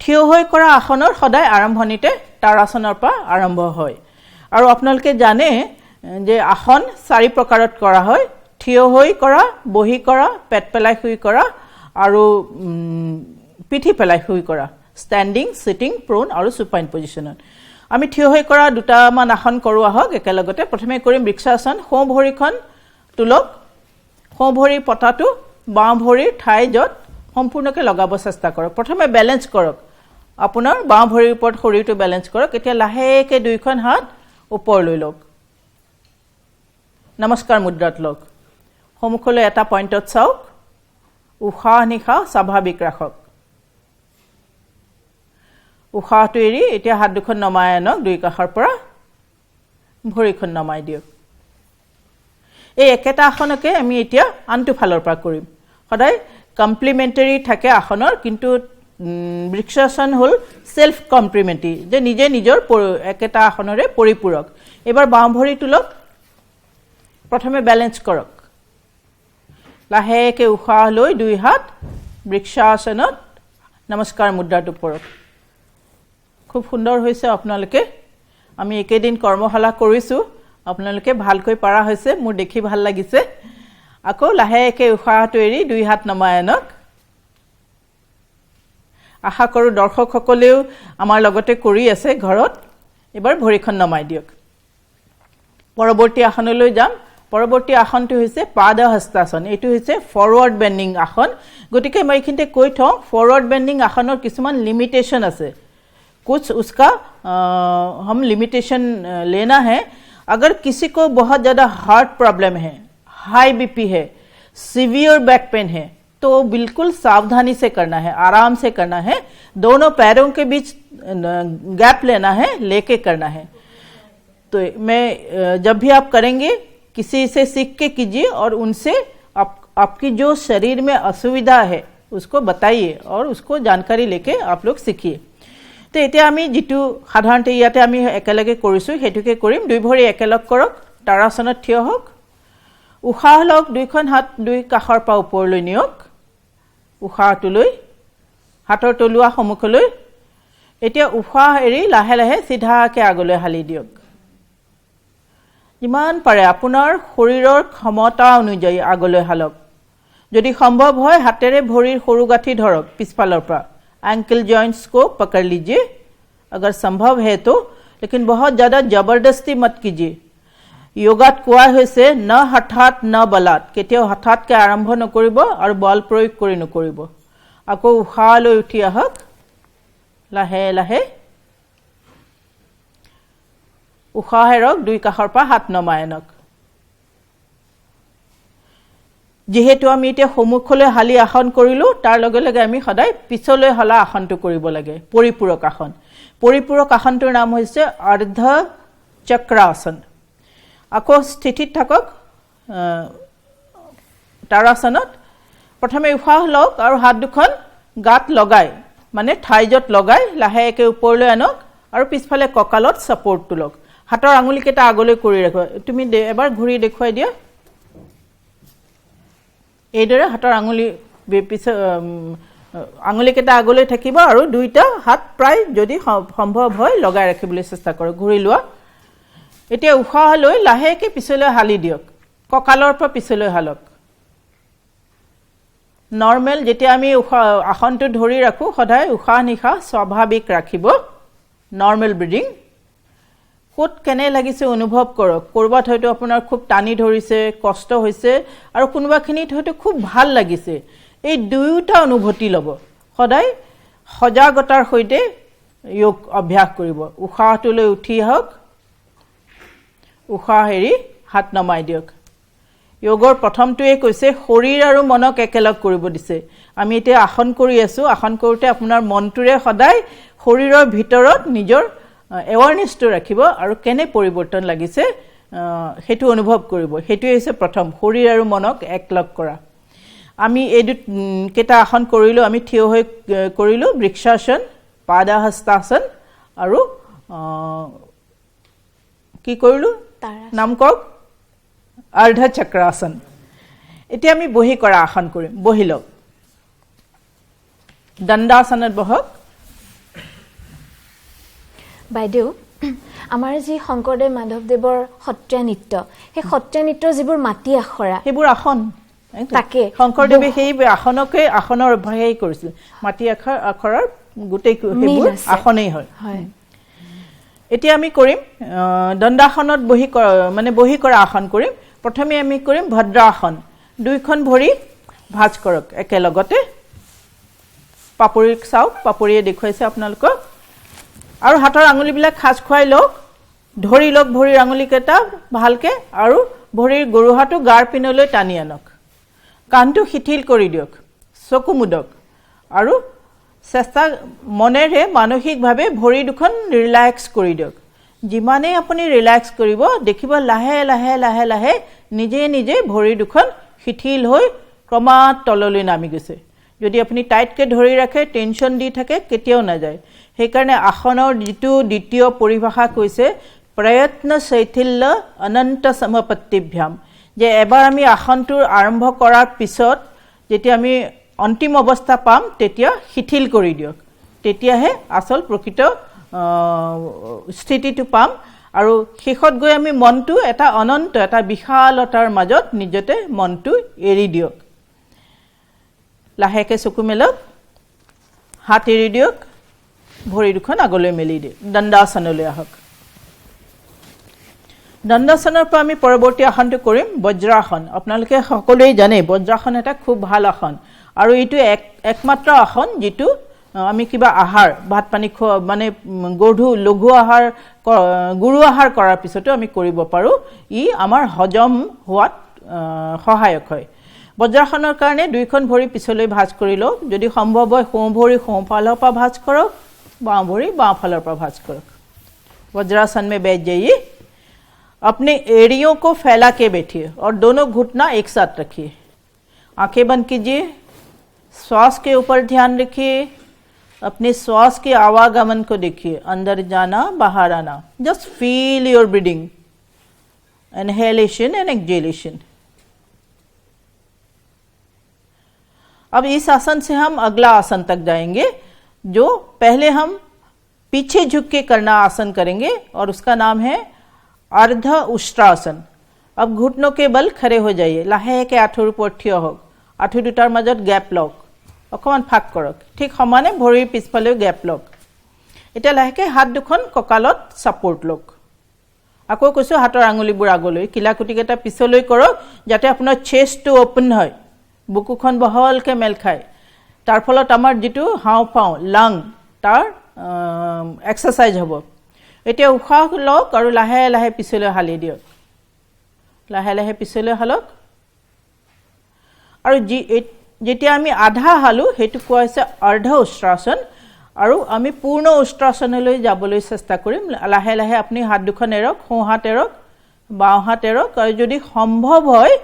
থিয় হৈ কৰা আসনৰ সদায় আৰম্ভণিতে তাৰাসনৰ পৰা আৰম্ভ হয় আৰু আপোনালোকে জানে যে আসন চাৰি প্ৰকাৰত কৰা হয় থিয় হৈ কৰা বহি কৰা পেট পেলাই শুই কৰা আৰু পিঠি পেলাই শুই কৰা ষ্টেণ্ডিং সিটিং প্ৰোন আৰু সুপাইন পজিশনত আমি থিয় হৈ কৰা দুটামান আসন কৰো আহক একেলগতে প্ৰথমে কৰিম বৃক্ষাসন সোঁ ভৰিখন তুলক সোঁ ভৰিৰ পতাটো বাওঁ ভৰিৰ ঠাই যত সম্পূৰ্ণকৈ লগাব চেষ্টা কৰক প্ৰথমে বেলেন্স কৰক আপোনাৰ বাওঁ ভৰিৰ ওপৰত শৰীৰটো বেলেন্স কৰক এতিয়া লাহেকে দুইখন হাত ওপৰলৈ লওক নমস্কাৰ মুদ্ৰাত লওক সমুখলৈ এটা পইণ্টত চাওক উশাহ নিশাহ স্বাভাৱিক ৰাখক উশাহটো এৰি এতিয়া হাত দুখন নমাই আনক দুই কাষৰ পৰা ভৰিখন নমাই দিয়ক এই একেটা আসনকে আমি এতিয়া আনটো ফালৰ পৰা কৰিম সদায় কমপ্লিমেন্টাৰী থাকে আসনৰ কিন্তু বৃক্ষাসন হল সেলফ কমপ্লিমেন্টাৰী যে নিজে নিজৰ একেটা আসনৰে পৰিপূৰক এবাৰ বাওঁ ভৰি তুলক প্ৰথমে বেলেন্স কৰক লাহেকে উশাহ লৈ দুই হাত বৃক্ষাসনত নমস্কাৰ মুদ্ৰাত ওপৰত খুব সুন্দৰ হৈছে আপোনালোকে আমি একেদিন কৰ্মশালা কৰিছো আপোনালোকে ভালকৈ পাৰা হৈছে মোৰ দেখি ভাল লাগিছে আকৌ লাহেকে উশাহটো এৰি দুই হাত নমাই আনক আশা কৰো দৰ্শকসকলেও আমাৰ লগতে কৰি আছে ঘৰত এবাৰ ভৰিখন নমাই দিয়ক পৰৱৰ্তী আসনলৈ যাম পৰৱৰ্তী আসনটো হৈছে পাদহস্তাসন এটো হৈছে ফৰৱাৰ্ড বেন্ডিং আসন গতিকে মই এখিনতে কৈ থওঁ ফৰৱাৰ্ড বেন্ডিং আসনৰ কিছুমান লিমিটেশন আছে कुछ उसका हम लिमिटेशन लेना है अगर किसी को बहुत ज़्यादा हार्ट प्रॉब्लम है हाई बीपी है सीवियर बैक पेन है तो बिल्कुल सावधानी से करना है आराम से करना है दोनों पैरों के बीच गैप लेना है लेके करना है तो मैं जब भी आप करेंगे किसी से सीख के कीजिए और उनसे आपकी जो शरीर में असुविधा है उसको बताइए और उसको जानकारी लेके आप लोग सीखिए তো এতিয়া আমি যেটো সাধাৰণতে ইয়াতে আমি একেলগে কৰিছো হেতুকে কৰিম দুই ভৰি একেলগ কৰক তাৰাসনত থিয় হওক উশাহ লওক দুইখন হাত দুই কাষৰ পৰা ওপৰলৈ নিয়ক উশাহটো লৈ হাতৰ তলুৱা সমুখলৈ এতিয়া উশাহ এৰি লাহে লাহে সিধাকে আগলৈ হালি দিয়ক যিমান পাৰে আপোনাৰ শৰীৰৰ ক্ষমতা অনুযায়ী আগলৈ হালক যদি সম্ভৱ হয় হাতেৰে ভৰিৰ সৰু গাঁঠি ধৰক পিছফালৰ পৰা एंकल जॉइंट्स को पकड़ लीजिए अगर संभव है तो लेकिन बहुत ज्यादा जबरदस्ती मत कीजिए योगात কোৱা হৈছে ন হঠাৎ ন বলাত কেতিয়াও হঠাৎকে আৰম্ভ নকৰিব আৰু বল প্ৰয়োগ কৰি নকৰিব আকৌ উশাহ লৈ উঠি আহক লাহে লাহে উশাহ এৰক দুই কাষৰ পৰা হাত নমাই আনক যেহেতু আমি এতিয়া সন্মুখলৈ হালি আসন কৰিলো তাৰ লগে লগে আমি সদায় পিছলৈ হলা আসনটো কৰিব লাগে পৰিপূৰক আসন পৰিপূৰক আসনটোৰ নাম হৈছে অৰ্ধ চক্ৰাসন আকৌ স্থিতিত থাকক তাৰাসনত প্ৰথমে উশাহ লওক আৰু হাত দুখন গাত লগাই মানে থাইজত লগাই লাহেকে ওপৰলৈ আনক আৰু পিছফালে কঁকালত সাপোৰ্টটো লওক হাতৰ আঙুলি কেটা আগলৈ কৰি ৰাখক তুমি এবাৰ ঘূৰি দেখুৱাই দিয়া এইদৰে হাতৰ আঙুলি কেটা আগলৈ থাকিব আৰু দুইটা হাত প্ৰায় যদি সম্ভৱ হয় লগাই ৰাখিবলৈ চেষ্টা কৰক ঘূৰি লোৱা এতিয়া উশাহ লৈ লাহেকে পিছলৈ হালি দিয়ক কঁকালৰ পৰা পিছলৈ হালক নৰ্মেল যেতিয়া আমি আসনটো ধৰি ৰাখো সদায় উশাহ নিশাহ স্বাভাৱিক ৰাখিব নৰ্মেল ব্ৰিডিং কোট কেনে লাগিছে অনুভৱ কৰক কৰবাত হয়তো আপোনাৰ খুব টানি ধৰিছে কষ্ট হৈছে আৰু কোনোবাখিনিত হয়তো খুব ভাল লাগিছে এই দুয়োটা অনুভূতি ল'ব সদায় সজাগতাৰ সৈতে যোগ অভ্যাস কৰিব উশাহটোলৈ উঠি আহক উশাহ এৰি হাত নমাই দিয়ক যোগৰ প্ৰথমটোৱে কৈছে শৰীৰ আৰু মনক একেলগ কৰিব দিছে আমি এতিয়া আসন কৰি আছো আসন কৰোতে আপোনাৰ মনটোৰে সদায় শৰীৰৰ ভিতৰত নিজৰ এৱাৰনেছটো ৰাখিব আৰু কেনে পৰিৱৰ্তন লাগিছে হেতু অনুভৱ কৰিব হেতুই হৈছে প্ৰথম শৰীৰ আৰু মনক একলগ কৰা আমি এই কেটা আসন কৰিলো আমি থিয় হৈ কৰিলো বৃক্ষাসন পাদহস্তাসন আৰু কি কৰিলো নাম কক অৰ্ধ চক্ৰাসন এতিয়া আমি বহি কৰা আসন কৰিম বহি লওক দণ্ডাসনত বহক বাইদেউ আমাৰ যি শংকৰদেৱ মাধৱদেৱৰ সত্ৰীয়া নৃত্য সেই সত্ৰীয়া নৃত্যৰ যিবোৰ মাটি আখৰা সেইবোৰ আসন তাকে শংকৰদেৱে সেই আসনকে আসনৰ অভ্যাস কৰিছিল মাটি আখৰাৰ গোটেই সেইবোৰ আসনেই হয় এতিয়া আমি কৰিম দণ্ডাসনত বহি কৰা আসন কৰিম প্ৰথমে আমি কৰিম ভদ্ৰাসন দুইখন ভৰি ভাঁজ কৰক একেলগতে পাপৰিক চাওক পাপৰিয়ে দেখুৱাইছে আপোনালোকক আৰু হাতৰ আঙুলিবিলাক খাজ খুৱাই লওক ধৰি লওক ভৰিৰ আঙুলিকেটা ভালকে আৰু ভৰিৰ গৰুহাটো গাৰ পিনলৈ টানি আনক কাণটো শিথিল কৰি দিয়ক চকু মুদক আৰু চেষ্টা মনেৰে মানসিকভাৱে ভৰি দুখন ৰিলেক্স কৰি দিয়ক যিমানে আপুনি ৰিলেক্স কৰিব দেখিব লাহে লাহে লাহে লাহে নিজে নিজে ভৰি দুখন শিথিল হৈ ক্ৰমাৎ তললৈ নামি গৈছে যদি আপুনি টাইটকে ধৰি ৰাখে টেনচন দি থাকে কেতিয়াও নাযায় সেইকাৰণে আসনৰ যিটো দ্বিতীয় পৰিভাষা কৈছে প্ৰয়ত্ন শৈথিল্য অনন্ত সমপত্তিভ্যাম যে এবাৰ আমি আসনটোৰ আৰম্ভ কৰাৰ পিছত যেতিয়া আমি অন্তিম অৱস্থা পাম তেতিয়া শিথিল কৰি দিয়ক তেতিয়াহে আসল প্ৰকৃত স্থিতিটো পাম আৰু শেষত গৈ আমি মনটো এটা অনন্ত এটা বিশালতাৰ মাজত নিজতে মনটো এৰি দিয়ক লাহেকে চকু মেলক হাত এৰি দিয়ক ভৰি দুখন আগলৈ মেলি দিয়ক দণ্ডাসনলৈ আহক দণ্ডাসনৰ পৰা আমি পৰৱৰ্তী আসনটো কৰিম বজ্ৰাসন আপোনালোকে সকলোৱে জানে বজ্ৰাসন এটা খুব ভাল আসন আৰু এইটো একমাত্ৰ আসন যিটো আমি কিবা আহাৰ ভাত পানী মানে লঘু আহাৰ গুৰু আহাৰ কৰাৰ পিছতো আমি কৰিব পাৰো ই আমাৰ হজম হোৱাত সহায়ক হয় বজ্ৰাসনৰ কাৰণে দুইখন ভৰি পিছলৈ ভাঁজ কৰি লওক যদি সম্ভৱ হয় সোঁ ভৰি সোঁফালৰ পৰা ভাঁজ কৰক बाँ भरी बाँ फालर पर भांज करो वज्रासन में बैठ जाइए अपने एड़ियों को फैला के बैठिए और दोनों घुटना एक साथ रखिए आंखें बंद कीजिए श्वास के ऊपर ध्यान रखिए अपने श्वास के आवागमन को देखिए अंदर जाना बाहर आना just feel your breathing inhalation and exhalation अब इस आसन से हम अगला आसन तक जाएंगे जो पहले हम पीछे झुक के करना आसन करेंगे और उसका नाम है अर्ध उष्ट्रासन अब घुटनों के बल खड़े हो जाइए लाहेके आठुर पर ठिय होक आठु दुटार मजत गैप लওক অকমান ফাক কৰক ঠিক সমানে ভৰিৰ পিছফালেও গেপ লওক এটা লাহেকে হাত দুখন কঁকালত সাপোৰ্ট লওক আকৌ কৈছো হাতৰ আঙুলিবোৰ আগলৈ কিলাকুটিকেটা পিছলৈ কৰক যাতে আপোনাৰ চেষ্টটো ওপেন হয় বুকুখন বহলকে মেল খায় তাৰ ফলত আমাৰ যিটো হাওঁফাওঁ লাং তাৰ এক্সাৰচাইজ হ'ব এতিয়া উশাহ লওক আৰু লাহে লাহে পিছলৈ হালি দিয়ক লাহে লাহে পিছলৈ হালক আৰু যেতিয়া আমি আধা হালো সেইটো কোৱা হৈছে অৰ্ধ উষ্ট্ৰাসন আৰু আমি পূৰ্ণ উষ্ট্ৰাসনলৈ যাবলৈ চেষ্টা কৰিম লাহে লাহে আপুনি হাত দুখন এৰক সোঁ হাত এৰক বাওঁ হাত এৰক আৰু যদি সম্ভৱ হয়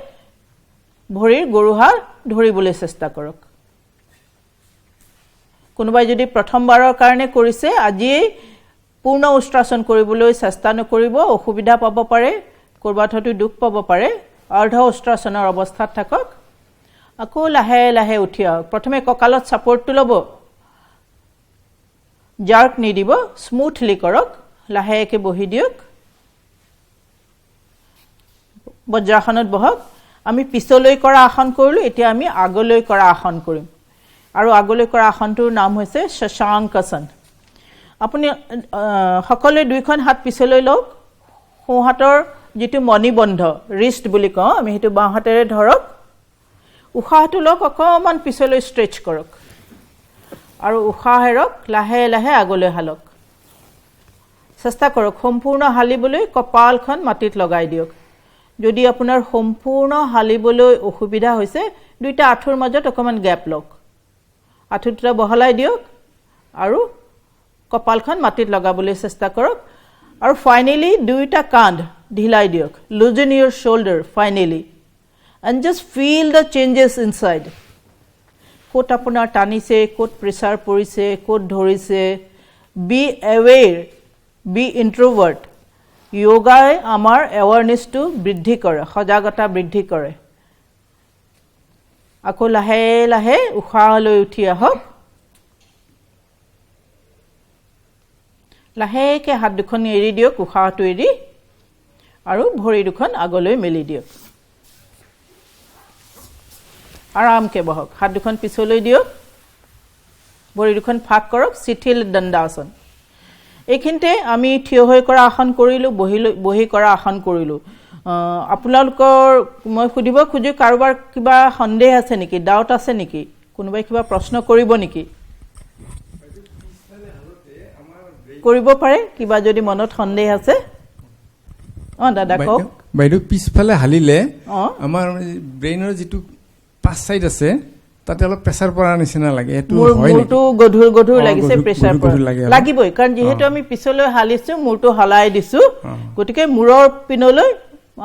ভৰিৰ গৰুহাৰ ধৰিবলৈ চেষ্টা কৰক কোনোবাই যদি প্ৰথমবাৰৰ কাৰণে কৰিছে আজিয়ে পূৰ্ণ উষ্ট্ৰাসন কৰিবলৈ চেষ্টা নকৰিব অসুবিধা পাব পাৰে কৰবাত হয়তো দুখ পাব পাৰে অৰ্ধ উষ্ট্ৰাসনৰ অৱস্থাত থাকক আকৌ লাহে লাহে উঠি আহক প্ৰথমে কঁকালত ছাপৰ্টটো ল'ব জাৰ্ক নিদিব স্মুথলি কৰক লাহেকৈ বহি দিয়ক বজ্ৰাসনত বহক আমি পিছলৈ কৰা আসন কৰিলোঁ এতিয়া আমি আগলৈ কৰা আসন কৰিম আৰু আগলৈ কৰা আসনটোৰ নাম হৈছে শশাংকাসন আপুনি সকলোৱে দুইখন হাত পিছলৈ লওক সোঁ হাতৰ যিটো মণিবন্ধ ৰিষ্ট বুলি কওঁ আমি সেইটো বাওঁ হাতেৰে ধৰক উশাহটো লওক অকণমান পিছলৈ ষ্ট্ৰেচ কৰক আৰু উশাহ এৰক লাহে লাহে আগলৈ হালক চেষ্টা কৰক সম্পূৰ্ণ হালিবলৈ কপালখন মাটিত লগাই দিয়ক যদি আপোনাৰ সম্পূৰ্ণ হালিবলৈ অসুবিধা হৈছে দুইটা আঁঠুৰ মাজত অকণমান গেপ লওক আঁঠু দুটা বহলাই দিয়ক আৰু কপালখন মাটিত লগাবলৈ চেষ্টা কৰক আৰু ফাইনেলি দুইটা কান্ধ ঢিলাই দিয়ক loosen your shoulder finally and just feel the changes inside কোট আপোনাৰ টানিছে কোট প্ৰেছাৰ পৰিছে কোট ধৰিছে বি aware বি ইন্ট্ৰোভাৰ্ট যোগাই আমাৰ এৱাৰনেছটো বৃদ্ধি কৰে সজাগতা বৃদ্ধি কৰে আকৌ লাহে লাহে উশাহলৈ উঠি আহক লাহেকৈ হাত দুখন এৰি দিয়ক উশাহটো এৰি আৰু ভৰি দুখন আগলৈ মেলি দিয়ক আৰামকৈ বহক হাত দুখন পিছলৈ দিয়ক ভৰি দুখন ফাঁক কৰক শিথিল দণ্ডাসন এইখিনিতে আমি থিয় হৈ কৰা আসন কৰিলোঁ বহি কৰা আসন কৰিলোঁ আপোনালোকৰ মই সুধিব খোজো কাৰোবাৰ কিবা সন্দেহ আছে নেকি ডাউট আছে নেকি কোনোবাই কিবা প্ৰশ্ন কৰিব নেকি কৰিব পাৰে কিবা যদি মনত সন্দেহ আছে দাদা কওক বাইদেউ পিছফালে হালিলে আমাৰ ব্ৰেইনৰ যিটো পাঁচ চাইড আছে তাতে অলপ প্ৰেছাৰ পৰাৰ নিচিনা লাগে এটো হয় নেকি মূৰটো গধুৰ গধুৰ লাগিছে প্ৰেছাৰ লাগিবই কাৰণ যেহেতু আমি পিছলৈ হালিছো মূৰটো হলাই দিছো গতিকে মূৰৰ পিনলৈ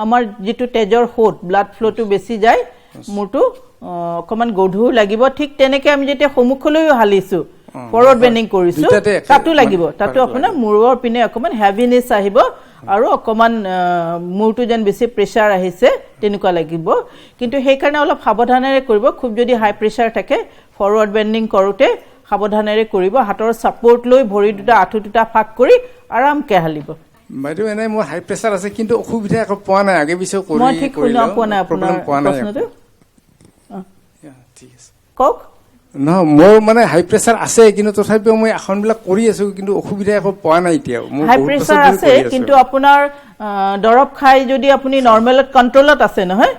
আমাৰ যিটো তেজৰ সোঁত ব্লাড ফ্লোটো বেছি যায় মূৰটো অকমান গধুৰ লাগিব ঠিক তেনেকে আমি যেতিয়া সন্মুখলৈ হালিছো ফৰৱাৰ্ড বেন্ডিং কৰিছো তাতো লাগিব তাতো আপোনাৰ মূৰৰ পিনে অকমান হেভিনেছ আহিব আৰু অকমান মূৰটো যেন বেছি প্ৰেছাৰ আহিছে তেনেকুৱা লাগিব কিন্তু সেইকাৰণে অলপ সাৱধানেৰে কৰিব খুব যদি হাই প্ৰেছাৰ থাকে ফৰৱাৰ্ড বেন্ডিং কৰোতে সাৱধানেৰে কৰিব হাতৰ সাপোৰ্ট লৈ ভৰি দুটা আঁঠু দুটা ফাঁক কৰি আৰামকৈ হালিব বাইদেউ এনে মোৰ হাই প্ৰেছাৰ আছে কিন্তু অসুবিধা একো পোৱা নাই আগে পিছে কৰি মই ঠিক পোৱা নাই আপোনাৰ প্ৰশ্নটো ঠিক আছে কওক নহয় মোৰ মানে হাই প্ৰেছাৰ আছে কিন্তু তথাপিও মই আসনবিলাক কৰি আছো কিন্তু অসুবিধা একো পোৱা নাই এতিয়াও হাই প্ৰেছাৰ আছে কিন্তু আপোনাৰ দৰৱ খাই যদি আপুনি নৰ্মেলত কণ্ট্ৰলত আছে নহয়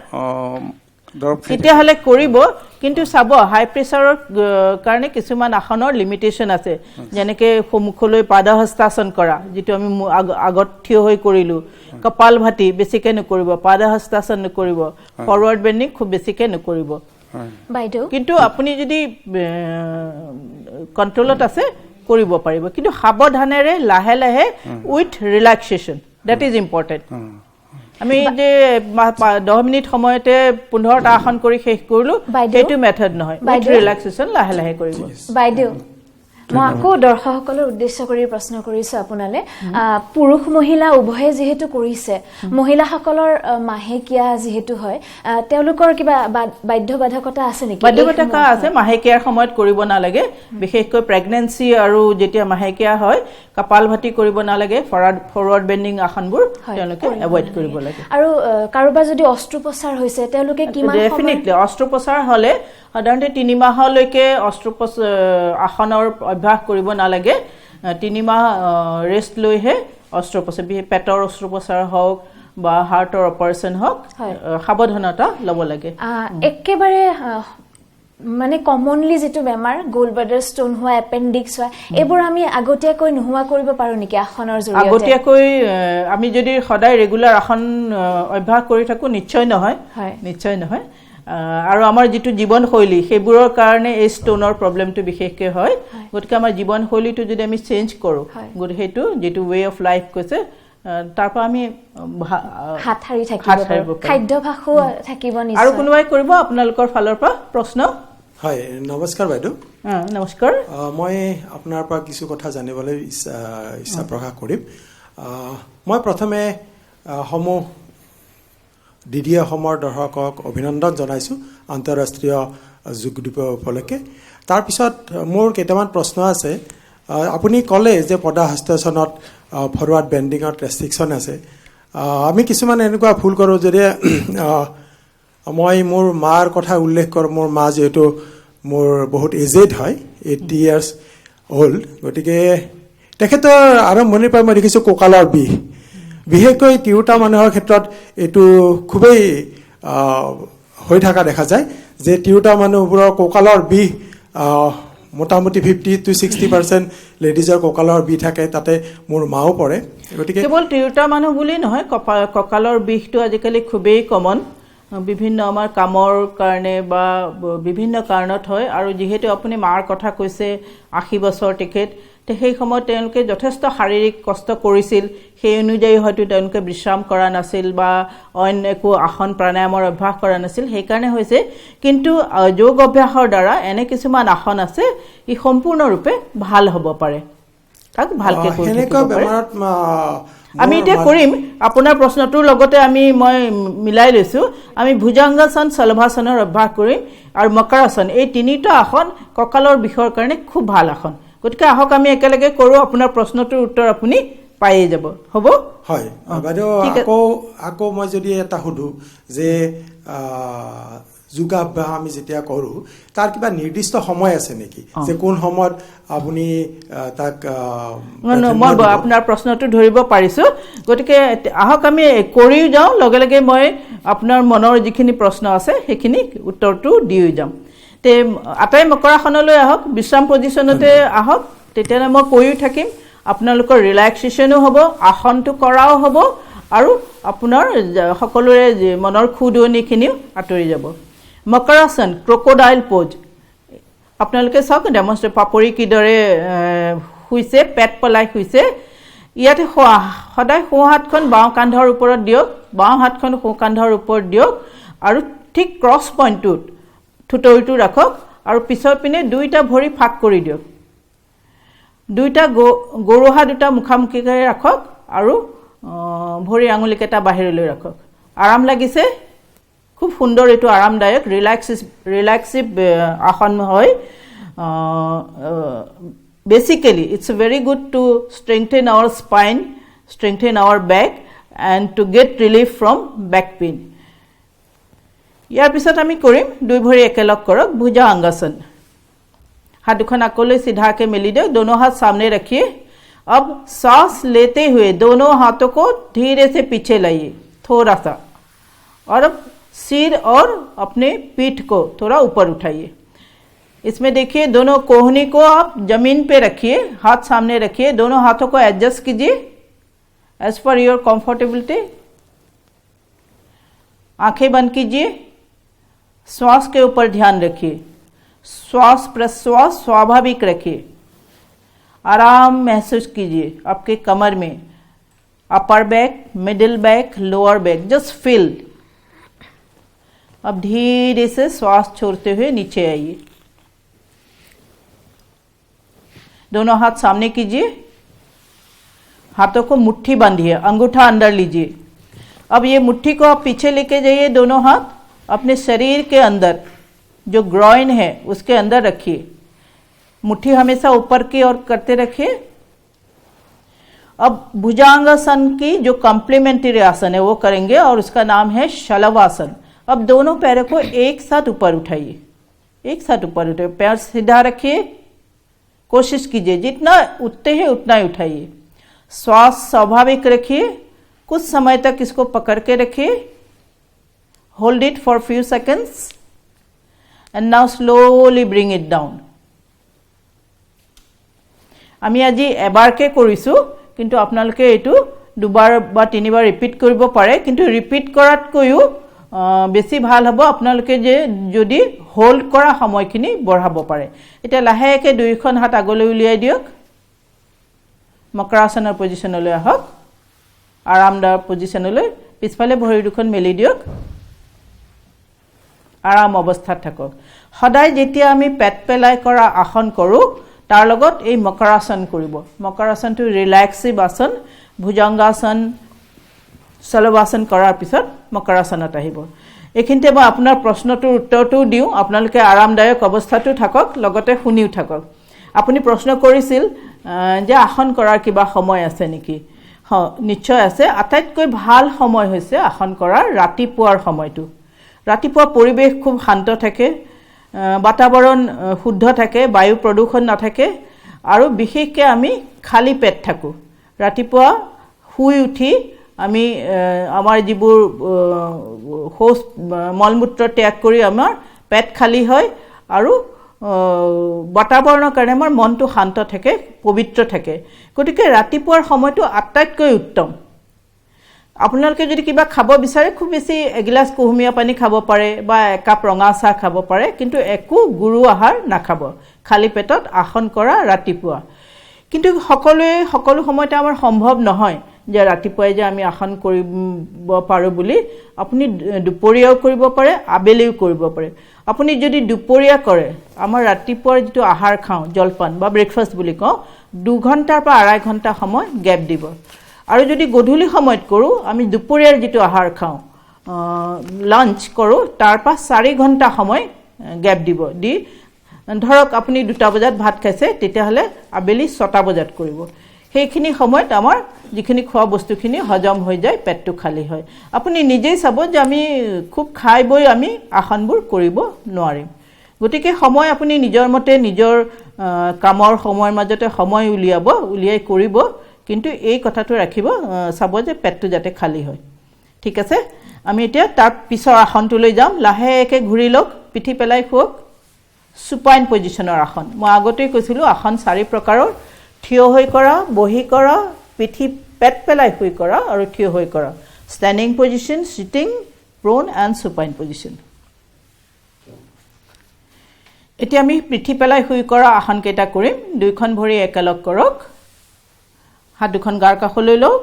তেতিয়াহ'লে কৰিব কিন্তু চাব হাই প্ৰেছাৰৰ কাৰণে কিছুমান আসনৰ লিমিটেশ্যন আছে যেনেকে সন্মুখলৈ পাদহস্তাসন কৰা যিটো আমি আগত থিয় হৈ কৰিলোঁ কপাল ভাতি বেছিকৈ নকৰিব পাদহস্তাসন নকৰিব ফৰৱাৰ্ড বেণ্ডিং খুব বেছিকৈ নকৰিব বাইদেউ কিন্তু আপুনি যদি কণ্ট্ৰলত আছে কৰিব পাৰিব কিন্তু সাৱধানেৰে লাহে লাহে with relaxation that is important আমি যে 10 মিনিট সময়তে 15টা আসন কৰি শেষ কৰিলো সেইটো মেথড নহয় উইথ ৰিলেক্সেশ্যন লাহে লাহে কৰিব বাইদেউ মই আকৌ দৰ্শকসকলৰ উদ্দেশ্য কৰি প্ৰশ্ন কৰিছো আপোনালে পুৰুষ মহিলা উভয়ে যেহেতু কৰিছে মহিলাসকলৰ মাহেকীয়া যেহেতু হয় তেওঁলোকৰ কিবা বাধ্যবাধকতা আছে নেকি বাধ্যবাধকতা আছে মাহেকীয়াৰ সময়ত কৰিব নালাগে বিশেষকৈ প্ৰেগনেন্সি আৰু যেতিয়া মাহেকীয়া হয় কপালভাতি কৰিব নালাগে ফৰৱাৰ্ড বেন্ডিং আসনবোৰ তেওঁলোকে এভয়েড কৰিব লাগে আৰু কাৰোবাৰ যদি অস্ত্ৰোপচাৰ হৈছে তেওঁলোকে কিমান সময় ডেফিনেটলি অস্ত্ৰোপচাৰ হলে সাধাৰণতে 3 মাহলৈকে অস্ত্ৰোপচাৰ আসনৰ অভ্যাস কৰিব নালাগে 3 মাহ ৰেষ্ট লৈহে অস্ত্ৰোপচাৰ পেটৰ অস্ত্ৰোপচাৰ হওক বা হাৰ্টৰ অপাৰেশ্যন হওক সাৱধানতা ল'ব লাগে একেবাৰে মানে কমনলি যেটো বেমাৰ গোল্ড ব্লাডাৰ ষ্টোন হোৱা এপেণ্ডিক্স হোৱা এইবোৰ আমি আগতীয়াকৈ নোহোৱা কৰিব পাৰো নেকি আসনৰ জৰিয়তে আগতীয়াকৈ আমি যদি সদায় ৰেগুলাৰ আসন অভ্যাস কৰি থাকো নিশ্চয় নহয় আৰু আমাৰ যেটো জীৱনশৈলী সেইবোৰৰ কাৰণে এই ষ্টোনৰ প্ৰবলেমটো বিশেষকৈ হয় গতিকে আমাৰ জীৱনশৈলীটো যদি আমি চেঞ্জ কৰো গতিকে হেতু যেটো ৱে অফ লাইফ কৈছে তাৰপা আমি হাত হাৰি থাকিব খাদ্যভাসো থাকিব নিশ্চয় আৰু কোনোবাই কৰিব আপোনালোকৰ ফালৰ পৰা প্ৰশ্ন হয় নমস্কাৰ বাইদেউ নমস্কাৰ মই আপোনাৰ পৰা কিছু কথা জানিবলৈ ইচ্ছা প্ৰকাশ কৰিম মই প্ৰথমে সমূহ ডিডি অসমৰ দৰ্শকক অভিনন্দন জনাইছো আন্তঃৰাষ্ট্ৰীয় যোগ দিৱস উপলক্ষে তাৰ পিছত মোৰ কেইটামান প্ৰশ্ন আছে আপুনি ক'লে যে পদাহস্তাসনত ফৰৱাৰ্ড বেণ্ডিঙত ৰেষ্ট্ৰিকশ্যন আছে আমি কিছুমান এনেকুৱা ভুল কৰোঁ যদি মই মোৰ মাৰ কথা উল্লেখ কৰোঁ মোৰ মা যেহেতু মোৰ বহুত এজেড হয় 80 years old গতিকে তেখেতৰ আৰম্ভণিৰ পৰা মই দেখিছোঁ কঁকালৰ বিষ বিশেষকৈ তিৰোতা মানুহৰ ক্ষেত্ৰত এইটো খুবেই হৈ থকা দেখা যায় যে তিৰোতা মানুহবোৰৰ কঁকালৰ বিষ মোটামুটি 50 to 60% লেডিজৰ কঁকালৰ বিষ থাকে তাতে মোৰ মাও পৰে গতিকে কেৱল তিৰোতা মানুহ বুলি নহয় কঁকালৰ বিষটো আজিকালি খুবেই কমন বিভিন্ন আমাৰ কামৰ কাৰণে বা বিভিন্ন কাৰণত হয় আৰু যেহেতু আপুনি মাৰ কথা কৈছে 80 বছৰ তেখেত সেই সময়ত তেওঁলোকে যথেষ্ট শাৰীৰিক কষ্ট কৰিছিল সেই অনুযায়ী হয়তো তেওঁলোকে বিশ্ৰাম কৰা নাছিল বা অন্য একো আসন প্ৰাণায়ামৰ অভ্যাস কৰা নাছিল সেই কাৰণে হৈছে কিন্তু যোগ অভ্যাসৰ দ্বাৰা এনে কিছুমান আসন আছে ই সম্পূৰ্ণৰূপে ভাল হ'ব পাৰে তাক ভালকে কৰিব পাৰে আমি এতিয়া কৰিম আপোনাৰ প্ৰশ্নটোৰ লগতে মই মিলাই লৈছো আমি ভুজংগাসন শলভাসনৰ অভ্যাস কৰিম আৰু মকৰাসন এই তিনিটা আসন কঁকালৰ বিষৰ কাৰণে খুব ভাল আসন গতিকে আহক আমি একেলগে কৰো আপোনাৰ প্ৰশ্নটোৰ উত্তৰ আপুনি পাইয়ে যাব হ'ব হয় বাইদেউ আকৌ মই যদি এটা সুধো যে যোগাভ্যাস আমি যেতিয়া কৰো তাৰ কিবা নিৰ্দিষ্ট সময় আছে নেকি যে কোন সময়ত আপুনি তাক মই আপোনাৰ প্ৰশ্নটো ধৰিব পাৰিছো গতিকে আহক আমি কৰিও যাওঁ লগে লগে মই আপোনাৰ মনৰ যিখিনি প্ৰশ্ন আছে সেইখিনি উত্তৰটো দিও যাম তে আটাই মকৰাসনলৈ আহক বিশ্ৰাম পজিশনতে আহক তেতিয়ালে মই কৈও থাকিম আপোনালোকৰ ৰিলেক্সেশনো হ'ব আসনটো কৰাও হ'ব আৰু আপোনাৰ সকলোৰে মনৰ খুদনিখিনিও আঁতৰি যাব মকৰাসন ক্ৰকোডাইল পোজ আপোনালোকে চাওক ডেমনষ্ট্ৰেট পাপৰি কিদৰে শুইছে পেট পলাই শুইছে ইয়াতে সদায় সোঁ হাতখন বাওঁ কান্ধৰ ওপৰত দিয়ক বাওঁ হাতখন সোঁ কান্ধৰ ওপৰত দিয়ক আৰু ঠিক ক্ৰছ পইণ্টটোত থুতৰিটো ৰাখক আৰু পিছৰ পিনে দুইটা ভৰি ফাক কৰি দিয়ক দুইটা গৰুহা দুটা মুখামুখিকৈ ৰাখক আৰু ভৰি আঙুলিকেইটা বাহিৰলৈ ৰাখক আৰাম লাগিছে খুব সুন্দৰ এটো আৰামদায়ক ৰিলেক্সিভ আসন হয় basically it's very good to strengthen our spine strengthen our back and to get relief from back pain ইয়াৰ পিছত আমি কৰিম দুই ভৰি একেলগ কৰক ভুজংগাসন हाथ दुखन आकोले सीधा के मिली दे दोनों हाथ सामने रखिए अब सांस लेते हुए दोनों हाथों को धीरे से पीछे लाइए थोड़ा सा और अब सिर और अपने पीठ को थोड़ा ऊपर उठाइए इसमें देखिए दोनों कोहनी को आप जमीन पे रखिए हाथ सामने रखिए दोनों हाथों को एडजस्ट कीजिए एज पर योर कंफर्टेबिलिटी आंखें बंद कीजिए श्वास के ऊपर ध्यान रखिए श्वास प्रश्वास स्वाभाविक रखिए आराम महसूस कीजिए आपके कमर में upper back middle back lower back just feel अब धीरे से श्वास छोड़ते हुए नीचे आइए दोनों हाथ सामने कीजिए हाथों को मुट्ठी बांधिए अंगूठा अंदर लीजिए अब ये मुट्ठी को आप पीछे लेके जाइए दोनों हाथ अपने शरीर के अंदर जो ग्रॉइन है उसके अंदर रखिए मुट्ठी हमेशा ऊपर की ओर करते रखिए अब भुजंगासन की जो कॉम्प्लीमेंट्री आसन है वो करेंगे और उसका नाम है शलवासन अब दोनों पैरों को एक साथ ऊपर उठाइए पैर सीधा रखिए कोशिश कीजिए जितना उठते हैं उतना ही उठाइए श्वास स्वाभाविक रखिए कुछ समय तक इसको पकड़ के रखिए hold it for few seconds and now slowly bring it down. আমি আজি এবাৰকে কৰিছো কিন্তু আপোনালোকে এটো দুবাৰ বা তিনিবাৰ ৰিপিট কৰিব পাৰে কিন্তু ৰিপিট কৰাতকৈও বেছি ভাল হ'ব আপোনালোকে যে যদি হোল্ড কৰা সময়খিনি বঢ়াব পাৰে এটা লাহেকে দুইখন হাত আগলৈ উলিয়াই দিয়ক মকৰাসনৰ পজিশনলৈ আহক আৰামদায়ক পজিশনলৈ পিছফালে ভৰি দুখন মেলি দিয়ক আৰাম অৱস্থাত থাকক সদায় যেতিয়া আমি পেট পেলাই কৰা আসন কৰো তাৰ লগত এই মকৰাসন কৰিব মকৰাসনটো ৰিলেক্সিভ আসন ভুজংগাসন সলবাসন কৰাৰ পিছত মকৰাসনত আহিব এখিনতে মই আপোনাৰ প্ৰশ্নটোৰ উত্তৰটো দিও আপোনালোকে আৰামদায়ক অৱস্থাটো থাকক লগতে শুনিও থাকক আপুনি প্ৰশ্ন কৰিছিল যে আসন কৰাৰ কিবা সময় আছে নেকি নিশ্চয় আছে আটাইতকৈ ভাল সময় হৈছে আসন কৰাৰ ৰাতিপুৱাৰ সময়টো ৰাতিপুৱা পৰিবেশ খুব শান্ত থাকে বাতাবৰণ শুদ্ধ থাকে বায়ু প্ৰদূষণ নাথাকে আৰু বিশেষকৈ আমি খালি পেট থাকো ৰাতিপুৱা শুই উঠি আমি আমাৰ যিবোৰ হোস মলমূত্ৰ ত্যাগ কৰি আমাৰ পেট খালি হয় আৰু বাতাবৰণৰ কাৰণে আমাৰ মনটো শান্ত থাকে পবিত্ৰ থাকে গতিকে ৰাতিপুৱাৰ সময়টো আটাইতকৈ উত্তম আপোনালোকে যদি কিবা খাব বিচাৰে খুব বেছি এগিলাস কুহুমীয়া পানী খাব পাৰে বা একাপ ৰঙা চাহ খাব পাৰে কিন্তু একো গুৰু আহাৰ নাখাব খালি পেটত আসন কৰা ৰাতিপুৱা কিন্তু সকলো সময়তে আমাৰ সম্ভৱ নহয় যে ৰাতিপুৱাই যে আমি আসন কৰিব পাৰো বুলি আপুনি দুপৰীয়াও কৰিব পাৰে আবেলিও কৰিব পাৰে আপুনি যদি দুপৰীয়া কৰে আমাৰ ৰাতিপুৱাৰ যেটো আহাৰ খাও জলপান বা ব্ৰেকফাষ্ট বুলি কও 2 ঘণ্টাৰ পৰা 2.5 ঘণ্টা সময় গ্যাপ দিব আৰু যদি গধূলি সময়ত কৰো আমি দুপৰীয়াৰ যেটো আহাৰ খাও লাঞ্চ কৰো তাৰ পৰা 4 ঘণ্টা সময় গ্যাপ দিব দি ধৰক আপুনি 2টা বজাত ভাত খাইছে তেতিয়া হলে আবেলি 6টা বজাত কৰিব সেইখিনি সময়ত আমাৰ যিখিনি খোৱা বস্তুখিনি হজম হৈ যায় পেটটো খালি হয় আপুনি নিজেই চাব যে আমি খুব খাই বৈ আমি আসনবোৰ কৰিব নোৱাৰিম গতিকে সময় আপুনি নিজৰ মতে নিজৰ কামৰ সময়ৰ মাজতে সময় উলিয়াই কৰিব কিন্তু এই কথাটো ৰাখিব চাব যে পেটটো যাতে খালি হয় ঠিক আছে আমি এতিয়া তাৰ পিছৰ আসনটোলৈ যাম লাহেকে ঘূৰি লওক পিঠি পেলাই শুওক সুপাইন পজিশনৰ আসন মই আগতেই কৈছিলো আসন 4 প্ৰকাৰৰ থিয় হৈ কৰা বহি কৰা পিঠি পেট পেলাই শুই কৰা আৰু থিয় হৈ কৰা standing position sitting prone and supine position এতিয়া আমি পিঠি পেলাই শুই কৰা আসন কেইটা কৰিম দুইখন ভৰি একেলগ কৰক হাত দুখন গাৰ কাষলৈ লওক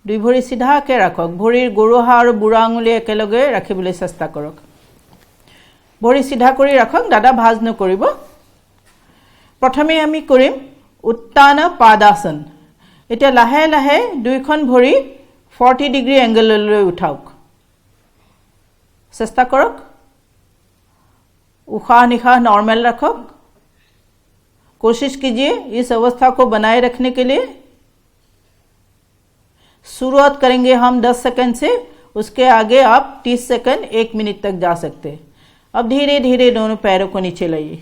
দুই ভৰি সিধাকে ৰাখক ভৰিৰ গৰুহা আৰু বুঢ়া আঙুলি একেলগে ৰাখিবলৈ চেষ্টা কৰক ভৰি সিধা কৰি ৰাখক দাদা ভাজ নকৰিব প্ৰথমে আমি কৰিম উত্তানা পাদাসন এটা লাহে লাহে দুইখন ভৰি 40 ডিগ্ৰী এংগললৈ উঠাওক চেষ্টা কৰক उखा निखा नॉर्मल रखो कोशिश कीजिए इस अवस्था को बनाए रखने के लिए शुरुआत करेंगे हम 10 सेकंड से उसके आगे आप 30 सेकंड 1 मिनट तक जा सकते हैं अब धीरे धीरे दोनों पैरों को नीचे लाइए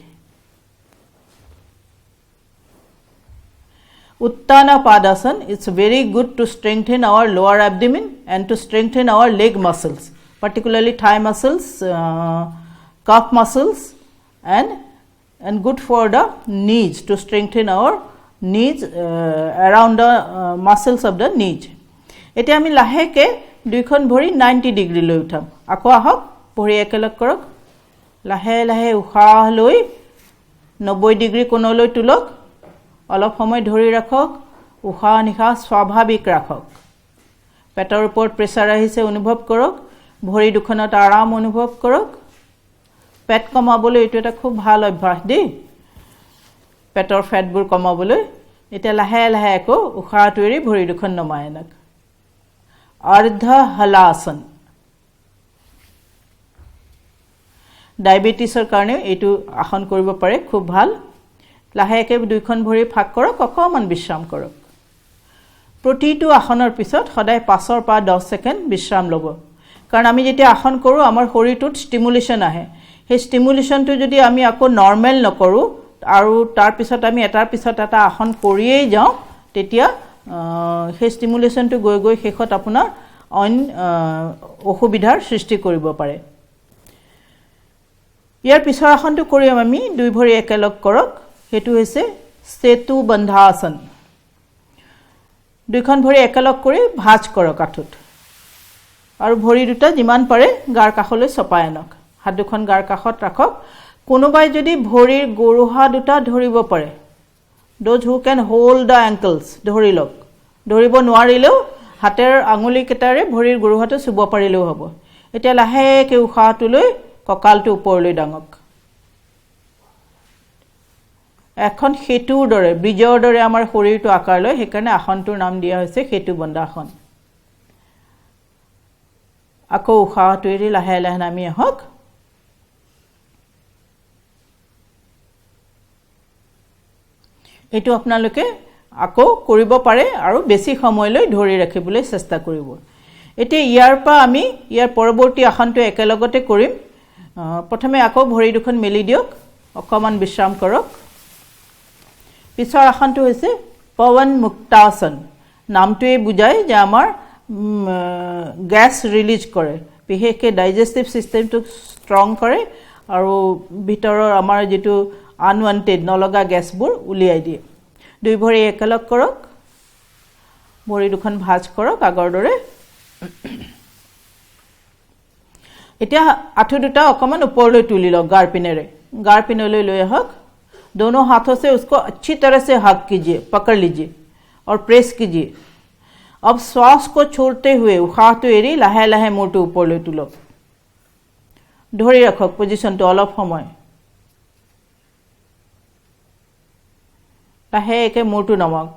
उत्ताना Padasana it's very good to strengthen our lower abdomen and to strengthen our leg muscles particularly thigh muscles calf muscles and good for the knees to strengthen our knees around the muscles of the knees eta ami laheke duikhon bhori 90 degree loi utham ako ahok bhori ekelok korok lahe lahe ukha loi 90 degree konoloi tulok অলপ সময় ধৰি ৰাখক উখা নিখা স্বাভাৱিক ৰাখক পেটৰ ওপৰত pressure আহিছে অনুভৱ কৰক ভৰি দুখনত আৰাম অনুভৱ কৰক পেট কমাবলৈ এটো এটা খুব ভাল অভ্যাস দেই পেটৰ ফেটবোৰ কমাবলৈ এটা লাহে লাহে একো উখা তৰি ভৰি দুখন নমাই আনক অৰ্ধ হলাসন ডায়াবেটিছৰ কাৰণে এটো আসন কৰিব পাৰে খুব ভাল লাহেকে দুইখন ভৰি ফাক কৰক অকমান বিশ্ৰাম কৰক প্ৰতিটো আসনৰ পিছত সদায় 5 পৰা 10 সেকেন্ড বিশ্ৰাম লব কাৰণ আমি যেতিয়া আসন কৰো আমাৰ শৰীৰটোত ষ্টিমুলেশন আহে সেই ষ্টিমুলেশনটো যদি আমি আকৌ নৰমাল নকৰো আৰু তাৰ পিছত আমি এটাৰ পিছত এটা আসন কৰিয়েই যাও তেতিয়া সেই ষ্টিমুলেশনটো গৈ গৈ শেষত আপোনাৰ অসুবিধাৰ সৃষ্টি কৰিব পাৰে ইয়াৰ পিছৰ আসনটো কৰিম আমি দুই ভৰি একেলগ কৰক হেতু হৈছে সেতু বন্ধা আসন দুইখন ভৰি একেলগ কৰি ভাঁজ কৰক আঁঠুত আৰু ভৰি দুটা যিমান পাৰে গাৰ কাষলৈ চপাই আনক হাত দুখন গাৰ কাষত ৰাখক কোনোবাই যদি ভৰিৰ গৰুহা দুটা ধৰিব পাৰে those who can hold the ankles ধৰি লওক ধৰিব নোৱাৰিলেও হাতেৰ আঙুলি কেটাৰে ভৰিৰ গৰুহাটো চুব পাৰিলেও হ'ব এতিয়া লাহেকৈ উশাহটো লৈ কঁকালটো ওপৰলৈ ডাঙক এখন সেতুৰ দৰে ব্ৰিজৰ দৰে আমাৰ শৰীৰটো আকাৰ লয় সেইকাৰণে আসনটোৰ নাম দিয়া হৈছে সেতু বন্ধা আসন আকৌ উশাহটো এৰি লাহে লাহে নামি আহক এইটো আপোনালোকে আকৌ কৰিব পাৰে আৰু বেছি সময়লৈ ধৰি ৰাখিবলৈ চেষ্টা কৰিব এতিয়া ইয়াৰ পৰা আমি ইয়াৰ পৰৱৰ্তী আসনটো একেলগতে কৰিম প্ৰথমে আকৌ ভৰি দুখন মেলি দিয়ক অকমান বিশ্ৰাম কৰক পিছৰ আসনটো হৈছে পৱন মুক্তাসন নামটোৱে বুজায় যে আমাৰ গ্যাস ৰিলিজ কৰে বিশেষকৈ ডাইজেষ্টিভ সিস্টেমটো ষ্ট্ৰং কৰে আৰু ভিতৰৰ আমাৰ যেটো আনৱান্টেড নলগা গ্যাসবোৰ উলিয়াই দিয়ে দুই ভৰি একেলগ কৰক ভৰি দুখন ভাঁজ কৰক আগৰ দৰে এতিয়া আঁঠু দুটা অকমান ওপৰলৈ তুলি লওক গাৰ পিনলৈ লৈ আহক दोनों हाथों से उसको अच्छी तरह से हग कीजिए पकड़ लीजिए और प्रेस कीजिए अब श्वास को छोड़ते हुए उखाहটো এৰি লাহে লাহে মূৰটো ওপৰলৈ তুলক ধৰি ৰাখক পজিশনটো অলপ সময় লাহেকৈ মূৰটো নমাওক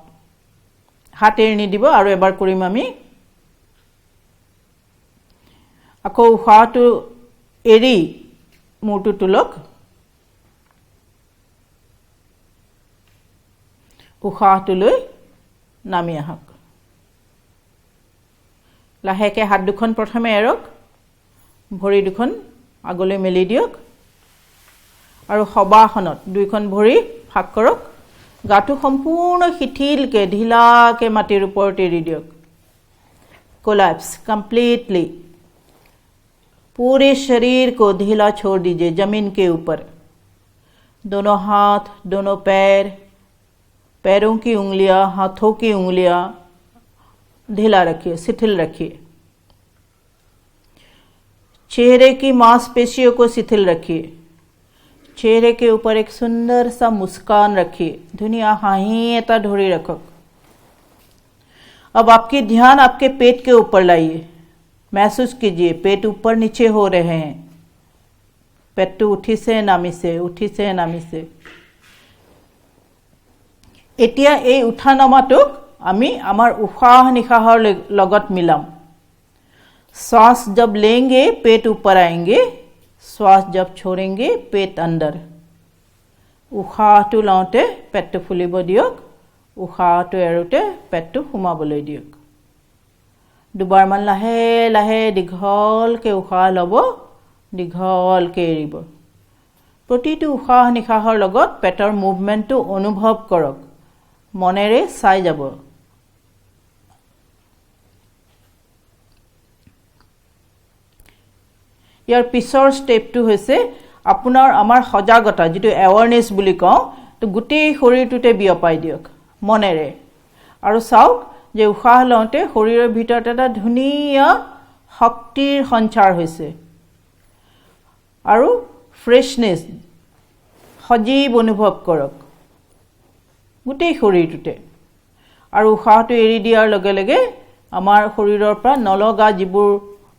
হাত এৰি নিদিব আৰু এবাৰ কৰিম আমি আকৌ উশাহটো এৰি মূৰটো তুলক উশাহটো লৈ নামি আহক লাহেকৈ হাত দুখন প্ৰথমে এৰক ভৰি দুখন আগলৈ মেলি দিয়ক আৰু সবাসনত দুইখন ভৰি ফাক কৰক গাটো সম্পূৰ্ণ শিথিলকে ঢিলাকে মাটিৰ ওপৰত এৰি দিয়ক कोलैप्स कंप्लीटली पूरे शरीर को ढीला छोड़ दीजिए जमीन के ऊपर दोनों हाथ दोनों पैरों की उंगलियां हाथों की उंगलियां ढीला रखिए शिथिल रखिए चेहरे की मांसपेशियों को शिथिल रखिए चेहरे के ऊपर एक सुंदर सा मुस्कान रखिए दुनिया हाही एता ढोरी रखो अब आपकी ध्यान आपके पेट के ऊपर लाइए महसूस कीजिए पेट ऊपर नीचे हो रहे हैं पेट उठिसे नामिसे এতিয়া এই উঠা নামাটোক আমি আমাৰ উশাহ নিশাহৰ লগত মিলাম सांस जब लेंगे पेट ऊपर आएंगे श्वास जब छोड़ेंगे पेट अंदर উশাহটো লওঁতে পেটটো ফুলিব দিয়ক উশাহটো এৰোতে পেটটো সোমাবলৈ দিয়ক দুবাৰমান লাহে লাহে দীঘলকৈ উশাহ ল'ব দীঘলকৈ এৰিব প্ৰতিটো উশাহ নিশাহৰ লগত পেটৰ মুভমেণ্টটো অনুভৱ কৰক মনেৰে চাই যাব ইয়াৰ পিছৰ ষ্টেপটো হৈছে আপোনাৰ আমাৰ সজাগতা যেটো এৱাৰনেছ বুলি কওঁ তো গোটেই শৰীৰটোতে বিয়পাই দিয়ক মনেৰে আৰু চাওক যে উশাহ লওঁতে শৰীৰৰ ভিতৰত এটা ধুনীয়া শক্তিৰ সঞ্চাৰ হৈছে আৰু ফ্ৰেছনেছ সজীৱ অনুভৱ কৰক গোটেই শৰীৰটোতে আৰু উশাহটো এৰি দিয়াৰ লগে লগে আমাৰ শৰীৰৰ পৰা নলগা যিবোৰ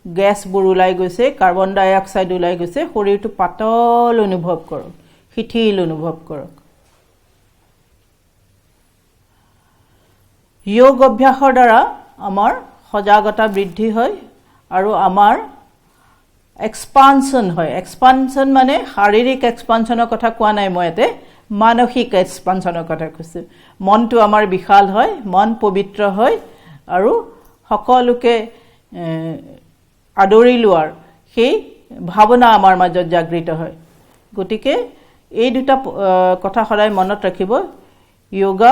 গ্যাসবোৰ ওলাই গৈছে কাৰ্বন ডাই অক্সাইড ওলাই গৈছে শৰীৰটো পাতল অনুভৱ কৰক শিথিল অনুভৱ কৰক যোগ অভ্যাসৰ দ্বাৰা আমাৰ সজাগতা বৃদ্ধি হয় আৰু আমাৰ এক্সপানশন হয় এক্সপানশন মানে শাৰীৰিক এক্সপানশনৰ কথা কোৱা নাই মই এতে মানসিক এক্সপানশনৰ কথা কৈছো মনটো আমাৰ বিশাল হয় মন পবিত্ৰ হয় আৰু সকলোকে আদৰি লোৱাৰ সেই ভাৱনা আমাৰ মাজত জাগৃত হয় গতিকে এই দুটা কথা সদায় মনত ৰাখিব যোগা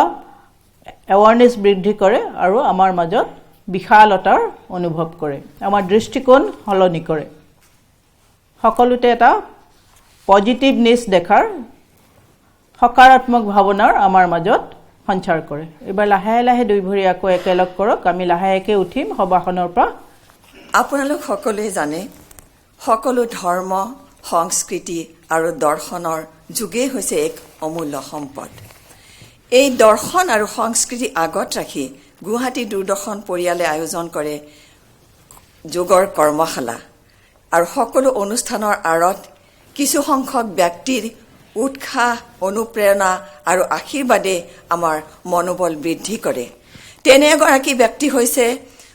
এৱাৰনেছ বৃদ্ধি কৰে আৰু আমাৰ মাজত বিশালতাৰ অনুভৱ কৰে আমাৰ দৃষ্টিকোণ সলনি কৰে সকলোতে এটা পজিটিভনেছ দেখাৰ সকাৰাত্মক ভাৱনাৰ আমাৰ মাজত সঞ্চাৰ কৰে এবাৰ লাহে লাহে দুই ভৰি আকৌ একেলগ কৰক আমি লাহেকে উঠিম সভাখনৰ পৰা আপোনালোক সকলোৱে জানে সকলো ধৰ্ম সংস্কৃতি আৰু দৰ্শনৰ যুগেই হৈছে এক অমূল্য সম্পদ এই দৰ্শন আৰু সংস্কৃতি আগত ৰাখি গুৱাহাটী দূৰদৰ্শন পৰিয়ালে আয়োজন কৰে যোগৰ কৰ্মশালা আৰু সকলো অনুষ্ঠানৰ আঁৰত কিছু সংখ্যক ব্যক্তিৰ উৎসাহ অনুপ্ৰেৰণা আৰু আশীৰ্বাদে আমাৰ মনোবল বৃদ্ধি কৰে তেনে এগৰাকী ব্যক্তি হৈছে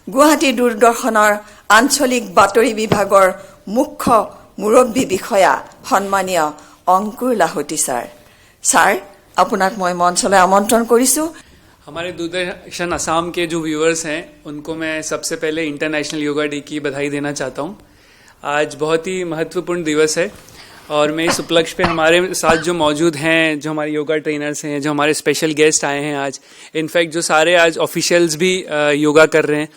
গুৱাহাটী দূৰদৰ্শনৰ আঞ্চলিক বাতৰি বিভাগৰ মুখ্য মুৰব্বী বিষয়া সন্মানীয় অংকুৰ লাহোটি ছাৰ ছাৰ আপোনাক মই মঞ্চলৈ আমন্ত্ৰণ কৰিছো हमारे दूरदर्शन असम के जो व्यूअर्स हैं उनको मैं सबसे पहले इंटरनेशनल योगा डे की बधाई देना चाहता हूं आज बहुत ही महत्वपूर्ण दिवस है और मैं इस उपलक्ष्य पे हमारे साथ जो मौजूद हैं जो हमारे योगा ट्रेनर्स हैं जो हमारे स्पेशल गेस्ट आए हैं आज इनफैक्ट जो सारे आज ऑफिशियल्स भी योगा कर रहे हैं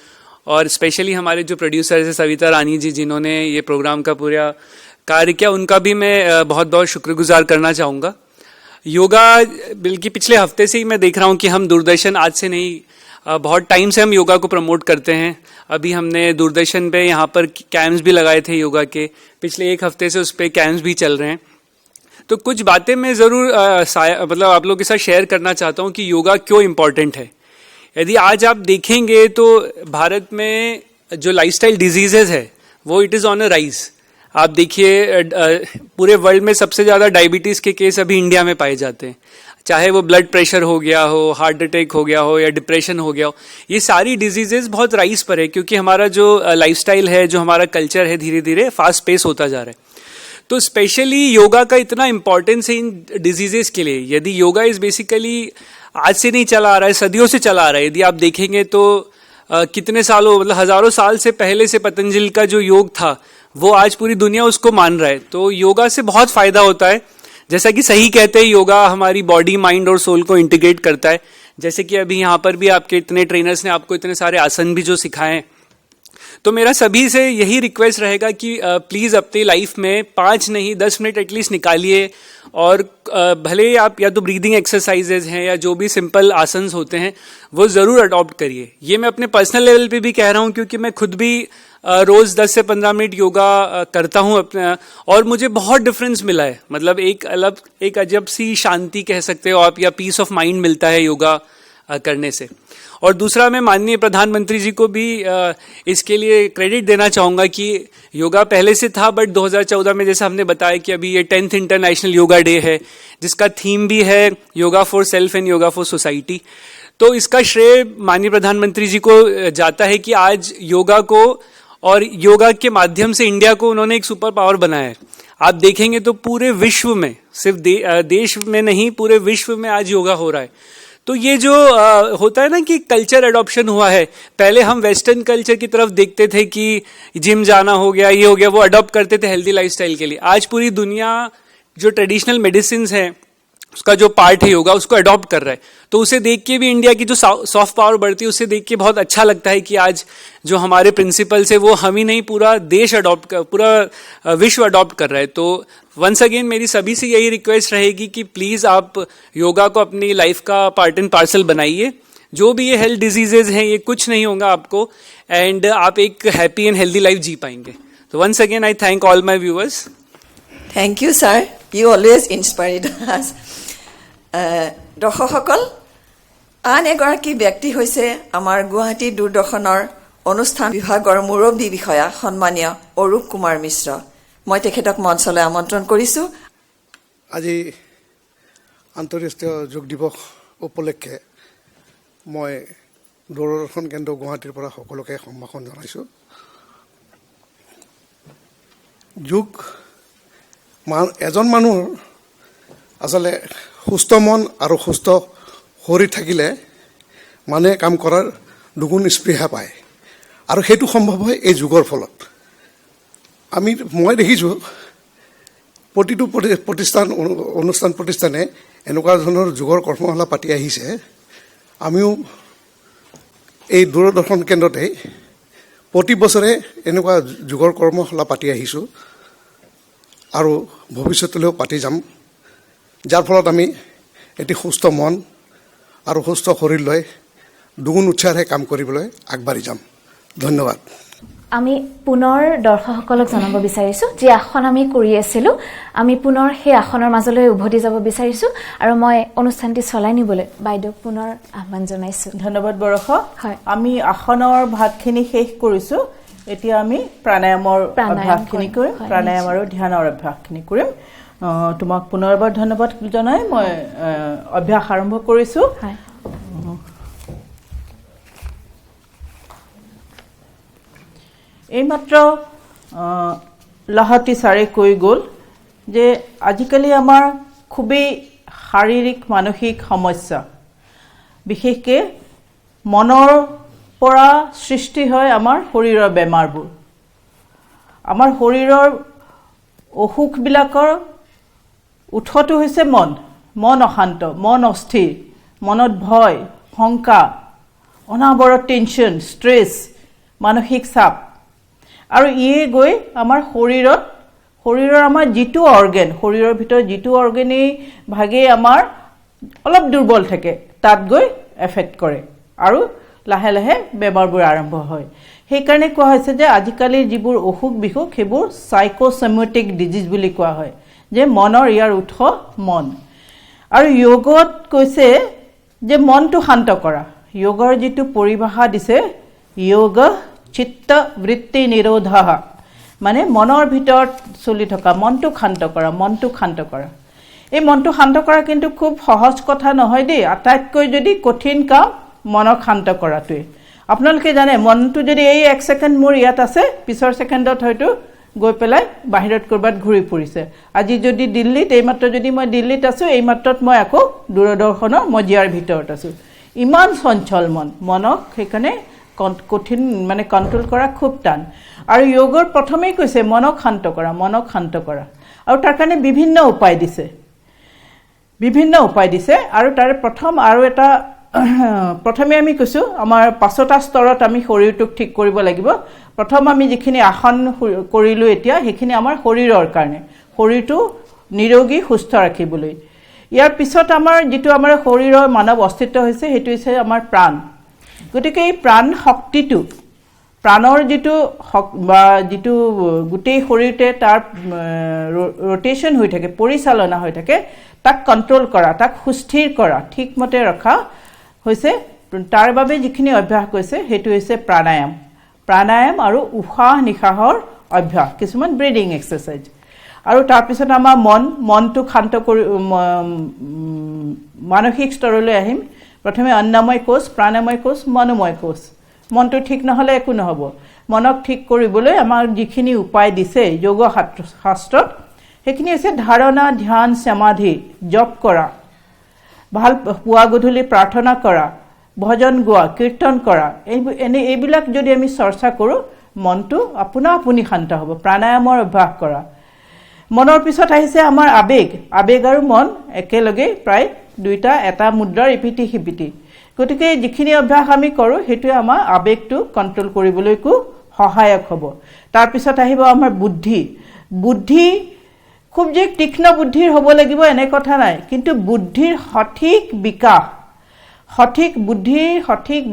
और स्पेशली हमारे जो प्रोड्यूसर्स हैं सविता रानी जी जिन्होंने ये प्रोग्राम का पूरा कार्य किया उनका भी मैं बहुत बहुत शुक्रगुजार करना चाहूँगा योगा बल्कि पिछले हफ्ते से ही मैं देख रहा हूँ कि हम दूरदर्शन आज से नहीं बहुत टाइम से हम योगा को प्रमोट करते हैं अभी हमने दूरदर्शन पे यहाँ पर कैंप्स भी लगाए थे योगा के पिछले एक हफ्ते से उस पर कैंप्स भी चल रहे हैं तो कुछ बातें मैं ज़रूर मतलब आप लोगों के साथ शेयर करना चाहता हूँ कि योगा क्यों इम्पॉर्टेंट है यदि आज आप देखेंगे तो भारत में जो लाइफस्टाइल डिजीजेज है वो it is on a rise आप देखिए पूरे वर्ल्ड में सबसे ज़्यादा डायबिटीज़ के केस अभी इंडिया में पाए जाते हैं चाहे वो ब्लड प्रेशर हो गया हो हार्ट अटैक हो गया हो या डिप्रेशन हो गया हो ये सारी डिजीजेज बहुत राइज पर है क्योंकि हमारा जो लाइफस्टाइल है जो हमारा कल्चर है धीरे धीरे फास्ट पेस होता जा रहा है तो स्पेशली योगा का इतना इम्पोर्टेंस है इन डिजीजेज के लिए यदि योगा इज़ बेसिकली आज से नहीं चला आ रहा है सदियों से चला आ रहा है यदि आप देखेंगे तो कितने सालों मतलब हजारों साल से पहले से पतंजलि का जो योग था वो आज पूरी दुनिया उसको मान रहा है तो योगा से बहुत फायदा होता है जैसा कि सही कहते हैं योगा हमारी बॉडी माइंड और सोल को इंटीग्रेट करता है जैसे कि अभी यहाँ पर भी आपके इतने ट्रेनर्स ने आपको इतने सारे आसन भी जो सिखाए हैं तो मेरा सभी से यही रिक्वेस्ट रहेगा कि प्लीज़ अपनी लाइफ में 5 नहीं 10 मिनट एटलीस्ट निकालिए और भले आप या तो ब्रीदिंग एक्सरसाइजेज हैं या जो भी सिंपल आसन्स होते हैं वो ज़रूर अडॉप्ट करिए ये मैं अपने पर्सनल लेवल पे भी कह रहा हूँ क्योंकि मैं खुद भी रोज़ 10 से 15 मिनट योगा करता हूँ अपने और मुझे बहुत डिफरेंस मिला है मतलब एक अजब सी शांति कह सकते हो आप या पीस ऑफ माइंड मिलता है योगा करने से और दूसरा मैं माननीय प्रधानमंत्री जी को भी इसके लिए क्रेडिट देना चाहूँगा कि योगा पहले से था बट 2014 में जैसा हमने बताया कि अभी ये 10th इंटरनेशनल योगा डे है जिसका थीम भी है yoga for self and yoga for society तो इसका श्रेय माननीय प्रधानमंत्री जी को जाता है कि आज योगा को और योगा के माध्यम से इंडिया को उन्होंने एक सुपर पावर बनाया है आप देखेंगे तो पूरे विश्व में सिर्फ देश में नहीं पूरे विश्व में आज योगा हो रहा है तो ये जो होता है ना कि कल्चर एडॉप्शन हुआ है पहले हम वेस्टर्न कल्चर की तरफ देखते थे कि जिम जाना हो गया ये हो गया वो अडॉप्ट करते थे हेल्दी लाइफस्टाइल के लिए आज पूरी दुनिया जो ट्रेडिशनल मेडिसिन है उसका जो पार्ट है योगा उसको अडॉप्ट कर रहा है तो उसे देख के भी इंडिया की जो सॉफ्ट पावर बढ़ती है उसे देख के बहुत अच्छा लगता है कि आज जो हमारे प्रिंसिपल्स है वो हम ही नहीं पूरा देश पूरा विश्व अडॉप्ट कर रहा है तो वंस अगेन मेरी सभी से यही रिक्वेस्ट रहेगी कि प्लीज़ आप योगा को अपनी लाइफ का पार्ट एंड पार्सल बनाइए जो भी ये हेल्थ डिजीजेज हैं ये कुछ नहीं होगा आपको एंड आप एक हैप्पी एंड हेल्दी लाइफ जी पाएंगे तो once again I thank all my viewers thank you sir you always inspired us দৰ্শকসকল আন এগৰাকী ব্যক্তি হৈছে আমাৰ গুৱাহাটী দূৰদৰ্শনৰ অনুষ্ঠান বিভাগৰ মুৰব্বী বিষয়া সন্মানীয় অৰূপ কুমাৰ মিশ্ৰ মই তেখেতক মঞ্চলৈ আমন্ত্ৰণ কৰিছোঁ আজি আন্তঃৰাষ্ট্ৰীয় যোগ দিৱস উপলক্ষে মই দূৰদৰ্শন কেন্দ্ৰ গুৱাহাটীৰ পৰা সকলোকে সম্ভাষণ জনাইছোঁ যোগ এজন মানুহ আচলতে সুস্থ মন আৰু সুস্থ শৰীৰ থাকিলে মানুহে কাম কৰাৰ দুগুণ স্পৃহা পায় আৰু সেইটো সম্ভৱ হয় এই যোগৰ ফলত মই দেখিছোঁ প্ৰতিটো অনুষ্ঠান প্ৰতিষ্ঠানে এনেকুৱা ধৰণৰ যোগৰ কৰ্মশালা পাতি আহিছে আমিও এই দূৰদৰ্শন কেন্দ্ৰতে প্ৰতি বছৰে এনেকুৱা যোগৰ কৰ্মশালা পাতি আহিছোঁ আৰু ভৱিষ্যতলৈও পাতি যাম, যাৰ ফলত আমি এটি সুস্থ মন আৰু সুস্থ শৰীৰ লৈ দুগুণ উৎসাহেৰে কাম কৰিবলৈ আগবাঢ়ি যাম। ধন্যবাদ। আমি পুনৰ দৰ্শকসকলক জনাব বিচাৰিছোঁ যি আসন আমি কৰি আছিলোঁ, আমি পুনৰ সেই আসনৰ মাজলৈ উভতি যাব বিচাৰিছোঁ আৰু মই অনুষ্ঠানটি চলাই নিবলৈ বাইদেউক পুনৰ আহ্বান জনাইছোঁ। ধন্যবাদ বৰষা। হয়। আমি আসনৰ ভাগখিনি শেষ কৰিছোঁ, এতিয়া আমি প্ৰাণায়ামৰ অভ্যাসখিনি কৰিম, প্ৰাণায়াম আৰু ধ্যানৰ অভ্যাসখিনি কৰিম। তোমাক পুনৰবাৰ ধন্যবাদ জনাই মই অভ্যাস আৰম্ভ কৰিছোঁ। এইমাত্ৰ লাহতি ছাৰে কৈ গ'ল যে আজিকালি আমাৰ খুবেই শাৰীৰিক মানসিক সমস্যা, বিশেষকৈ মনৰ পৰা সৃষ্টি হয় আমাৰ শৰীৰৰ বেমাৰবোৰ। আমাৰ শৰীৰৰ অসুখবিলাকৰ উৎসটো হৈছে মন অশান্ত, মন অস্থিৰ, মনত ভয়, শংকা, অনাবৰত টেনশ্যন, ষ্ট্ৰেছ, মানসিক চাপ। আৰু ইয়ে গৈ আমাৰ শৰীৰৰ আমাৰ যিটো অৰ্গেন, শৰীৰৰ ভিতৰত যিটো অৰ্গেনেই ভাগেই আমাৰ অলপ দুৰ্বল থাকে তাত গৈ এফেক্ট কৰে আৰু লাহে লাহে বেমাৰবোৰ আৰম্ভ হয়। সেইকাৰণে কোৱা হৈছে যে আজিকালি যিবোৰ অসুখ বিসুখ সেইবোৰ চাইক'ছমেটিক ডিজিজ বুলি কোৱা হয়, যে মনৰ ইয়াৰ উৎস মন। আৰু যোগত কৈছে যে মনটো শান্ত কৰা। যোগৰ যিটো পৰিভাষা দিছে, যোগ চিত্ত বৃত্তি নিৰোধা, মানে মনৰ ভিতৰত চলি থকা মনটোক শান্ত কৰা, মনটোক শান্ত কৰা। এই মনটো শান্ত কৰা কিন্তু খুব সহজ কথা নহয় দেই। আটাইতকৈ যদি কঠিন কাম মনক শান্ত কৰাটোৱে। আপোনালোকে জানে মনটো যদি এই 1 ছেকেণ্ড মোৰ ইয়াত আছে, পিছৰ ছেকেণ্ডত হয়তো গৈ পেলাই বাহিৰত ক'ৰবাত ঘূৰি ফুৰিছে। আজি যদি দিল্লীত, এইমাত্ৰ যদি মই দিল্লীত আছোঁ, এইমাত্ৰত মই আকৌ দূৰদৰ্শনৰ মজিয়াৰ ভিতৰত আছোঁ। ইমান চঞ্চল মনক সেইকাৰণে কঠিন, মানে কণ্ট্ৰল কৰা খুব টান। আৰু যোগৰ প্ৰথমেই কৈছে মনক শান্ত কৰা, মনক শান্ত কৰা। আৰু তাৰ কাৰণে বিভিন্ন উপায় দিছে। আৰু তাৰে প্ৰথমে আমি কৈছোঁ আমাৰ 5টা স্তৰত আমি শৰীৰটোক ঠিক কৰিব লাগিব। প্ৰথম আমি যিখিনি আসন কৰিলোঁ এতিয়া, সেইখিনি আমাৰ শৰীৰৰ কাৰণে, শৰীৰটো নিৰোগী সুস্থ ৰাখিবলৈ। ইয়াৰ পিছত আমাৰ যিটো আমাৰ শৰীৰৰ মানৱ অস্তিত্ব হৈছে সেইটো হৈছে আমাৰ প্ৰাণ। গতিকে এই প্ৰাণ শক্তিটো, প্ৰাণৰ যিটো গোটেই শৰীৰতে তাৰ ৰোটেশ্যন হৈ থাকে, পৰিচালনা হৈ থাকে, তাক কণ্ট্ৰল কৰা, তাক সুস্থিৰ কৰা, ঠিকমতে ৰখা হৈছে। তাৰ বাবে যিখিনি অভ্যাস কৈছে সেইটো হৈছে প্ৰাণায়াম আৰু উশাহ নিশাহৰ অভ্যাস, কিছুমান ব্ৰিডিং এক্সাৰচাইজ। আৰু তাৰপিছত আমাৰ মনটোক শান্ত কৰি মানসিক স্তৰলৈ আহিম। প্ৰথমে অন্নময় কোষ, প্ৰাণময় কোষ, মনোময় কোষ। মনটো ঠিক নহ'লে একো নহ'ব। মনক ঠিক কৰিবলৈ আমাৰ যিখিনি উপায় দিছে যোগ শাস্ত্ৰত, সেইখিনি হৈছে ধাৰণা, ধ্যান, সমাধি, জপ কৰা, ভাল পুৱা গধূলি প্ৰাৰ্থনা কৰা, ভজন গোৱা, কীৰ্তন কৰা। এইবিলাক যদি আমি চৰ্চা কৰোঁ, মনটো আপুনি শান্ত হ'ব। প্ৰাণায়ামৰ অভ্যাস কৰা। মনৰ পিছত আহিছে আমাৰ আবেগ আৰু মন একেলগে প্ৰায় দুইটা এটা মুদ্ৰাৰ ইপিঠি সিপিঠি। গতিকে যিখিনি অভ্যাস আমি কৰোঁ সেইটোৱে আমাৰ আবেগটো কণ্ট্ৰল কৰিবলৈকো সহায়ক হ'ব। তাৰপিছত আহিব আমাৰ বুদ্ধি। খুব যে তীক্ষ্ণ বুদ্ধিৰ হ'ব লাগিব এনে কথা নাই, কিন্তু বুদ্ধিৰ সঠিক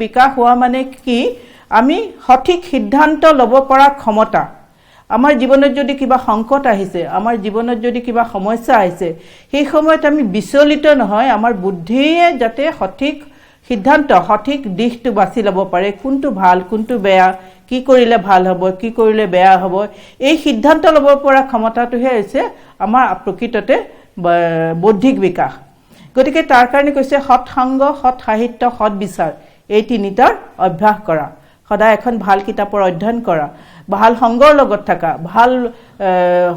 বিকাশ হোৱা মানে কি, আমি সঠিক সিদ্ধান্ত ল'ব পৰা ক্ষমতা। আমাৰ জীৱনত যদি কিবা সংকট আহিছে, আমাৰ জীৱনত যদি কিবা সমস্যা আহিছে, সেই সময়ত আমি বিচলিত নহয়, আমাৰ বুদ্ধিয়ে যাতে সঠিক সিদ্ধান্ত, সঠিক দিশটো বাছি ল'ব পাৰে, কোনটো ভাল, কোনটো বেয়া, কি কৰিলে ভাল হ'ব, কি কৰিলে বেয়া হ'ব, এই সিদ্ধান্ত ল'ব পৰা ক্ষমতাটোহে হৈছে আমাৰ প্ৰকৃততে বৌদ্ধিক বিকাশ। গতিকে তাৰ কাৰণে কৈছে সৎসংগ, সৎ সাহিত্য, সৎ বিচাৰ, এই 3টাৰ অভ্যাস কৰা। সদায় এখন ভাল কিতাপৰ অধ্যয়ন কৰা, ভাল সংগৰ লগত থকা, ভাল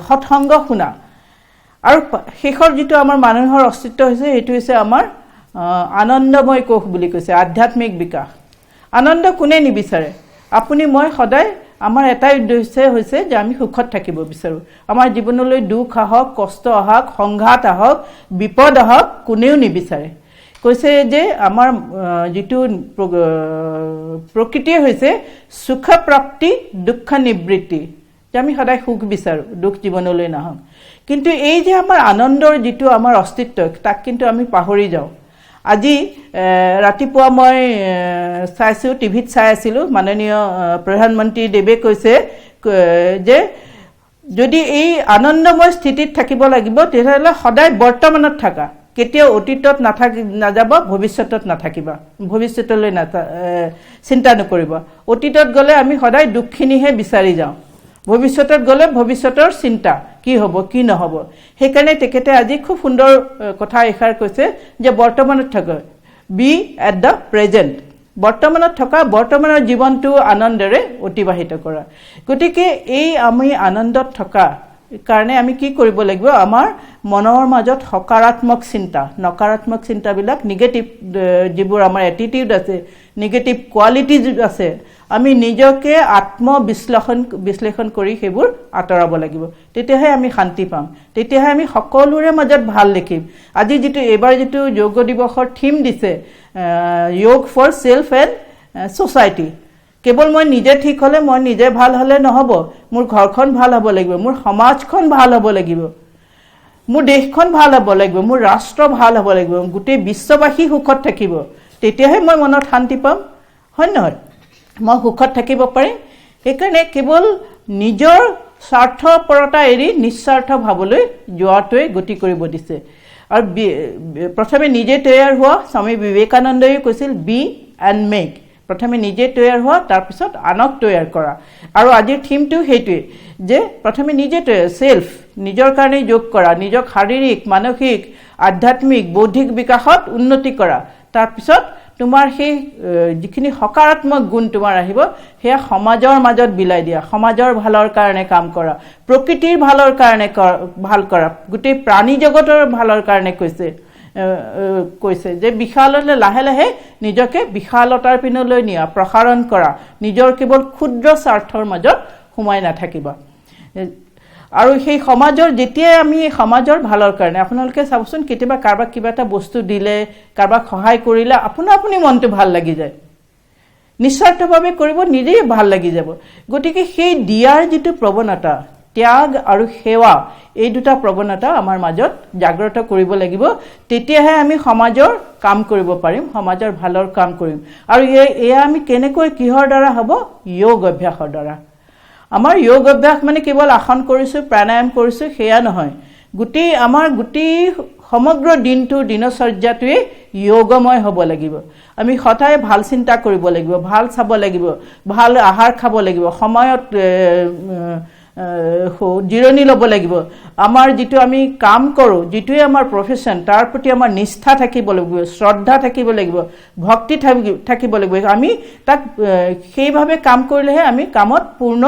সৎসংগ শুনা। আৰু শেষৰ যিটো আমাৰ মানুহৰ অস্তিত্ব হৈছে সেইটো হৈছে আমাৰ আনন্দময় কোষ বুলি কৈছে, আধ্যাত্মিক বিকাশ। আনন্দ কোনে নিবিচাৰে? আপুনি মই সদায় আমাৰ এটাই উদ্দেশ্য হৈছে যে আমি সুখত থাকিব বিচাৰোঁ। আমাৰ জীৱনলৈ দুখ আহক, কষ্ট আহক, সংঘাত আহক, বিপদ আহক, কোনেও নিবিচাৰে। কৈছে যে আমাৰ যিটো প্ৰকৃতিয়ে হৈছে সুখ প্ৰাপ্তি, দুঃখ নিবৃত্তি, যে আমি সদায় সুখ বিচাৰোঁ, দুখ জীৱনলৈ নাহক। কিন্তু এই যে আমাৰ আনন্দৰ যিটো আমাৰ অস্তিত্ব, তাক কিন্তু আমি পাহৰি যাওঁ। আজি ৰাতিপুৱা মই চাইছোঁ, টিভিত চাই আছিলোঁ, মাননীয় প্ৰধানমন্ত্ৰী দেৱে কৈছে যে যদি এই আনন্দময় স্থিতিত থাকিব লাগিব তেতিয়াহ'লে সদায় বৰ্তমানত থাকা, কেতিয়াও অতীতত নাযাব, ভৱিষ্যতত নাথাকিবা, ভৱিষ্যতলৈ চিন্তা নকৰিব। অতীতত গ'লে আমি সদায় দুখখিনিহে বিচাৰি যাওঁ, ভৱিষ্যতত গ'লে ভৱিষ্যতৰ চিন্তা কি হ'ব কি নহ'ব। সেইকাৰণে তেখেতে আজি খুব সুন্দৰ কথা এষাৰ কৈছে যে বৰ্তমানত থকা, বি এট দ্য প্ৰেজেণ্ট, বৰ্তমানত থকা, বৰ্তমানৰ জীৱনটো আনন্দেৰে অতিবাহিত কৰা। গতিকে এই আমি আনন্দত থকা কাৰণে আমি কি কৰিব লাগিব, আমাৰ মনৰ মাজত সকাৰাত্মক চিন্তা, নকাৰাত্মক চিন্তাবিলাক, নিগেটিভ যিবোৰ আমাৰ এটিটিউড আছে, নিগেটিভ কোৱালিটিজ আছে, আমি নিজকে বিশ্লেষণ কৰি সেইবোৰ আঁতৰাব লাগিব। তেতিয়াহে আমি শান্তি পাম, তেতিয়াহে আমি সকলোৰে মাজত ভাল দেখিম। আজি এইবাৰ যিটো যোগ দিৱসৰ থিম দিছে, য়োগ ফৰ চেল্ফ এণ্ড ছ'চাইটি, কেৱল মই নিজে ঠিক হ'লে, মই নিজে ভাল হ'লে নহ'ব, মোৰ ঘৰখন ভাল হ'ব লাগিব, মোৰ সমাজখন ভাল হ'ব লাগিব, মোৰ দেশখন ভাল হ'ব লাগিব, মোৰ ৰাষ্ট্ৰ ভাল হ'ব লাগিব, গোটেই বিশ্ববাসী সুখত থাকিব, তেতিয়াহে মই মনত শান্তি পাম, হয় নহয়? মই সুখত থাকিব পাৰিম। সেইকাৰণে কেৱল নিজৰ স্বাৰ্থপৰতা এৰি নিস্বাৰ্থ ভাৱলৈ যোৱাটোৱে গতি কৰিব দিছে। আৰু প্ৰথমে নিজে তৈয়াৰ হোৱা, স্বামী বিবেকানন্দই কৈছিল বি এণ্ড মেক, প্ৰথমে নিজে তৈয়াৰ হোৱা, তাৰপিছত আনক তৈয়াৰ কৰা। আৰু আজিৰ থিমটো সেইটোৱে যে প্ৰথমে নিজে তৈয়াৰ, চেল্ফ, নিজৰ কাৰণে যোগ কৰা, নিজক শাৰীৰিক, মানসিক, আধ্যাত্মিক, বৌদ্ধিক বিকাশত উন্নতি কৰা, তাৰপিছত তোমাৰ সেই যিখিনি সকাৰাত্মক গুণ তোমাৰ আহিব সেয়া সমাজৰ মাজত বিলাই দিয়া, সমাজৰ ভালৰ কাৰণে কাম কৰা, প্ৰকৃতিৰ ভালৰ কাৰণে ভাল কৰা, গোটেই প্ৰাণী জগতৰ ভালৰ কাৰণে কৈছে যে বিশাললৈ লাহে লাহে নিজকে বিশালতাৰ পিনলৈ নিয়া, প্ৰসাৰণ কৰা, নিজৰ কেৱল ক্ষুদ্ৰ স্বাৰ্থৰ মাজত সোমাই নাথাকিবা। আৰু সেই সমাজৰ, যেতিয়াই আমি সমাজৰ ভালৰ কাৰণে, আপোনালোকে চাবচোন কেতিয়াবা কাৰোবাক কিবা এটা বস্তু দিলে, কাৰোবাক সহায় কৰিলে আপুনি মনটো ভাল লাগি যায়, নিস্বাৰ্থভাৱে কৰিব, নিজেই ভাল লাগি যাব। গতিকে সেই দিয়াৰ যিটো প্ৰৱণতা, ত্যাগ আৰু সেৱা, এই দুটা প্ৰৱণতা আমাৰ মাজত জাগ্ৰত কৰিব লাগিব, তেতিয়াহে আমি সমাজৰ কাম কৰিব পাৰিম, সমাজৰ ভালৰ কাম কৰিম। আৰু এয়া আমি কেনেকৈ, কিহৰ দ্বাৰা হ'ব? যোগ অভ্যাসৰ দ্বাৰা। আমাৰ যোগ অভ্যাস মানে কেৱল আসন কৰিছোঁ, প্ৰাণায়াম কৰিছোঁ সেয়া নহয়, আমাৰ গোটেই সমগ্ৰ দিনচৰ্যাটোৱে যোগময় হ'ব লাগিব। আমি সদায় ভাল চিন্তা কৰিব লাগিব, ভাল চাব লাগিব, ভাল আহাৰ খাব লাগিব, সময়ত জিৰণি ল'ব লাগিব। আমাৰ যিটো আমি কাম কৰোঁ, যিটোৱে আমাৰ প্ৰফেশ্যন, তাৰ প্ৰতি আমাৰ নিষ্ঠা থাকিব লাগিব, শ্ৰদ্ধা থাকিব লাগিব, ভক্তি থাকিব লাগিব। আমি তাক সেইভাৱে কাম কৰিলেহে আমি কামত পূৰ্ণ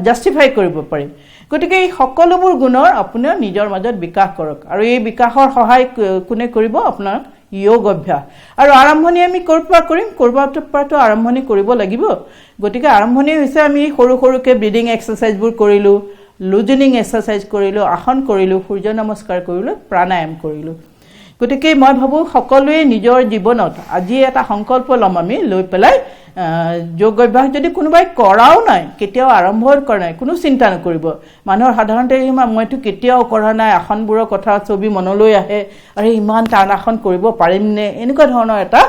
জাষ্টিফাই কৰিব পাৰিম। গতিকে এই সকলোবোৰ গুণৰ আপোনাৰ নিজৰ মাজত বিকাশ কৰক। আৰু এই বিকাশৰ সহায় কোনে কৰিব? আপোনাৰ যোগ অভ্যাস। আৰু আৰম্ভণি আমি ক'ৰ পৰা কৰিম? ক'ৰবাৰ পৰাতো আৰম্ভণি কৰিব লাগিব। গতিকে আৰম্ভণি হৈছে আমি সৰু সৰুকৈ ব্ৰিডিং এক্সাৰচাইজবোৰ কৰিলোঁ, লুজেনিং এক্সাৰচাইজ কৰিলোঁ, আসন কৰিলোঁ, সূৰ্য নমস্কাৰ কৰিলোঁ, প্ৰাণায়াম কৰিলোঁ। গতিকে মই ভাবোঁ সকলোৱে নিজৰ জীৱনত আজি এটা সংকল্প ল'ম আমি, লৈ পেলাই যোগ অভ্যাস যদি কোনোবাই কৰাও নাই, কেতিয়াও আৰম্ভ কৰা নাই, কোনো চিন্তা নকৰিব। মানুহৰ সাধাৰণতে মইতো কেতিয়াও কৰা নাই, আসনবোৰৰ কথা ছবি মনলৈ আহে, আৰু ইমান টান আসন কৰিব পাৰিমনে, এনেকুৱা ধৰণৰ এটা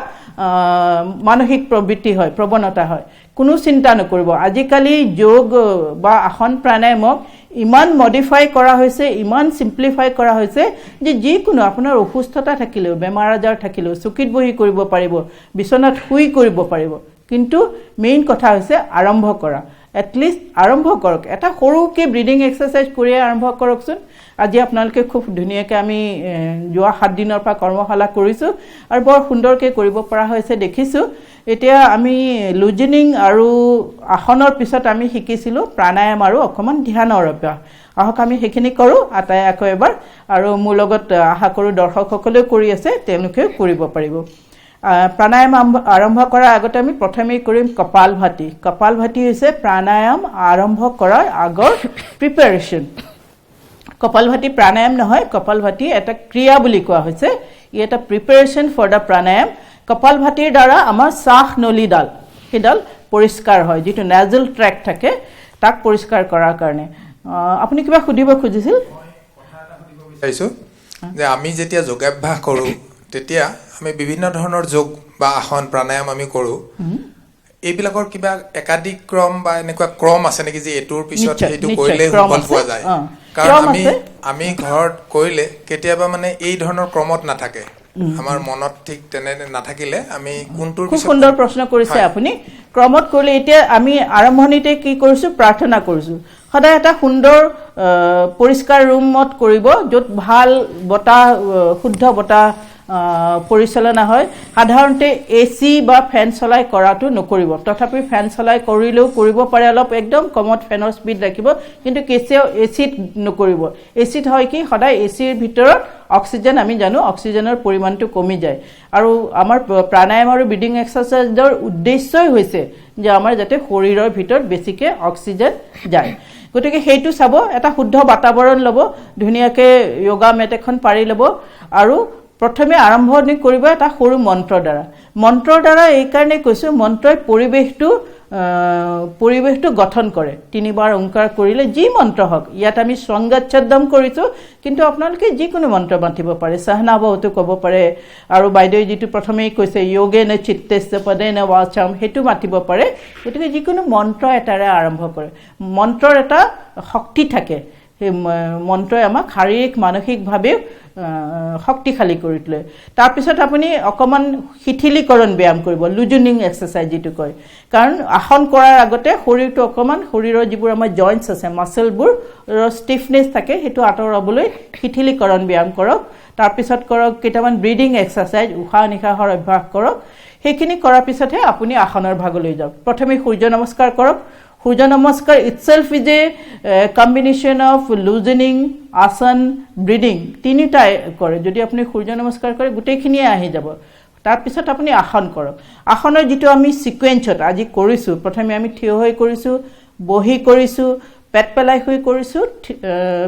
মানসিক প্ৰবৃত্তি হয়, প্ৰৱণতা হয়। কোনো চিন্তা নকৰিব। আজিকালি যোগ বা আসন প্ৰাণায়ামক ইমান মডিফাই কৰা হৈছে, ইমান চিম্প্লিফাই কৰা হৈছে যে যিকোনো আপোনাৰ অসুস্থতা থাকিলেও, বেমাৰ আজাৰ থাকিলেও চকীত বহি কৰিব পাৰিব, বিচনাত শুই কৰিব পাৰিব। কিন্তু মেইন কথা হৈছে আৰম্ভ কৰা। এটলিষ্ট আৰম্ভ কৰক, এটা সৰুকৈ ব্ৰিডিং এক্সাৰচাইজ কৰিয়ে আৰম্ভ কৰকচোন। আজি আপোনালোকে খুব ধুনীয়াকৈ আমি যোৱা 7 দিনৰ পৰা কৰ্মশালা কৰিছোঁ আৰু বৰ সুন্দৰকৈ কৰিব পৰা হৈছে দেখিছোঁ। এতিয়া আমি লুজেনিং আৰু আসনৰ পিছত আমি শিকিছিলোঁ প্ৰাণায়াম আৰু অকণমান ধ্যানৰ অভ্যাস। আহক আমি সেইখিনি কৰোঁ আটাই আকৌ এবাৰ, আৰু মোৰ লগত আশা কৰোঁ দৰ্শকসকলেও কৰি আছে, তেওঁলোকেও কৰিব পাৰিব। প্ৰাণায়াম আৰম্ভ কৰাৰ আগতে আমি প্ৰথমেই কৰিম কপালভাতি। কপালভাতি হৈছে প্ৰাণায়াম আৰম্ভ কৰাৰ আগৰ প্ৰিপেৰেশ্যন। কপালভাতি প্ৰাণায়াম নহয়, কপালভাতি এটা ক্ৰিয়া বুলি কোৱা হৈছে। ই এটা প্ৰিপেৰেশ্যন ফৰ দ্য প্ৰাণায়াম। কপালভাতিৰ দ্বাৰা আমাৰ শ্বাস নলীডাল সেইডাল পৰিষ্কাৰ হয়, যিটো নেজেল ট্ৰেক থাকে তাক পৰিষ্কাৰ কৰাৰ কাৰণে। আপুনি কিবা সুধিব খুজিছিল? বিচাৰিছোঁ যে আমি যেতিয়া যোগাভ্যাস কৰোঁ তেতিয়া আমি বিভিন্ন ধৰণৰ যোগ বা আসন প্ৰাণায়াম আমি কৰোঁ, এইবিলাকৰ কিবা একাধিক ক্ৰম বা এনেকুৱা ক্ৰম আছে নেকি যে এইটোৰ পিছত এইটো কৰিলে সুফল পোৱা যায়? কাৰণ আমি ঘৰত কৰিলে কেতিয়াবা মানে এই ধৰণৰ ক্ৰমত নাথাকে, আমাৰ মনত ঠিক তেনে নাথাকিলে আমি কোনটোৰ খুব সুন্দৰ প্ৰশ্ন কৰিছে আপুনি। ক্ৰমত কৰিলে এতিয়া আমি আৰম্ভণিতে কি কৰিছোঁ, প্ৰাৰ্থনা কৰিছোঁ। সদায় এটা সুন্দৰ পৰিষ্কাৰ ৰুমত কৰিব য'ত ভাল বতাহ, শুদ্ধ বতাহ পৰিচালনা হয়। সাধাৰণতে AC বা ফেন চলাই কৰাটো নকৰিব, তথাপি ফেন চলাই কৰিলেও কৰিব পাৰে, অলপ একদম কমত ফেনৰ স্পীড ৰাখিব, কিন্তু কেতিয়াও ACত নকৰিব। ACত হয় কি, সদায় ACৰ ভিতৰত অক্সিজেন, আমি জানো অক্সিজেনৰ পৰিমাণটো কমি যায়। আৰু আমাৰ প্ৰাণায়াম আৰু ব্ৰিডিং এক্সাৰচাইজৰ উদ্দেশ্যই হৈছে যে আমাৰ যাতে শৰীৰৰ ভিতৰত বেছিকৈ অক্সিজেন যায়। গতিকে সেইটো চাব, এটা শুদ্ধ বাতাবৰণ ল'ব, ধুনীয়াকৈ য়োগা মেট এখন পাৰি ল'ব, আৰু প্ৰথমে আৰম্ভণি কৰিব এটা সৰু মন্ত্ৰৰ দ্বাৰা। মন্ত্ৰৰ দ্বাৰা এইকাৰণে কৈছোঁ, মন্ত্ৰই পৰিৱেশটো গঠন কৰে। 3 বাৰ ওংকাৰ কৰিলে যি মন্ত্ৰ হওক, ইয়াত আমি সংগচ্ছদম কৰিছোঁ, কিন্তু আপোনালোকে যিকোনো মন্ত্ৰ মাতিব পাৰে, সহনাভৱতো ক'ব পাৰে, আৰু বাইদেৱে যিটো প্ৰথমেই কৈছে যোগে নে চিত্তেস্য পদে নে ৱাচাম, সেইটো মাতিব পাৰে। গতিকে যিকোনো মন্ত্ৰ এটাৰে আৰম্ভ কৰে। মন্ত্ৰৰ এটা শক্তি থাকে, সেই মন্ত্ৰই আমাক শাৰীৰিক মানসিকভাৱে শক্তিশালী কৰি তোলে। তাৰপিছত আপুনি অকণমান শিথিলীকৰণ ব্যায়াম কৰিব, লুজনিং এক্সাৰচাইজ যিটো কয়। কাৰণ আসন কৰাৰ আগতে শৰীৰটো অকণমান, শৰীৰৰ যিবোৰ আমাৰ জইণ্টছ আছে, মাছলবোৰ ষ্টিফনেছ থাকে, সেইটো আঁতৰাবলৈ শিথিলীকৰণ ব্যায়াম কৰক। তাৰপিছত কৰক কেইটামান ব্ৰিডিং এক্সাৰচাইজ, উশাহ নিশাহৰ অভ্যাস কৰক। সেইখিনি কৰাৰ পিছতহে আপুনি আসনৰ ভাগলৈ যাওক। প্ৰথমে সূৰ্য নমস্কাৰ কৰক। সূৰ্য নমস্কাৰ ইটছেল্ফ ইজ এ কম্বিনেশ্যন অফ লুজেনিং, আসন, ব্ৰিডিং, তিনিটাই কৰে। যদি আপুনি সূৰ্য নমস্কাৰ কৰে গোটেইখিনিয়ে আহি যাব। তাৰপিছত আপুনি আসন কৰক। আসনৰ যিটো আমি ছিকুৱেঞ্চত আজি কৰিছোঁ, প্ৰথমে আমি থিয় হৈ কৰিছোঁ, বহি কৰিছোঁ, পেট পেলাই শুই কৰিছোঁ,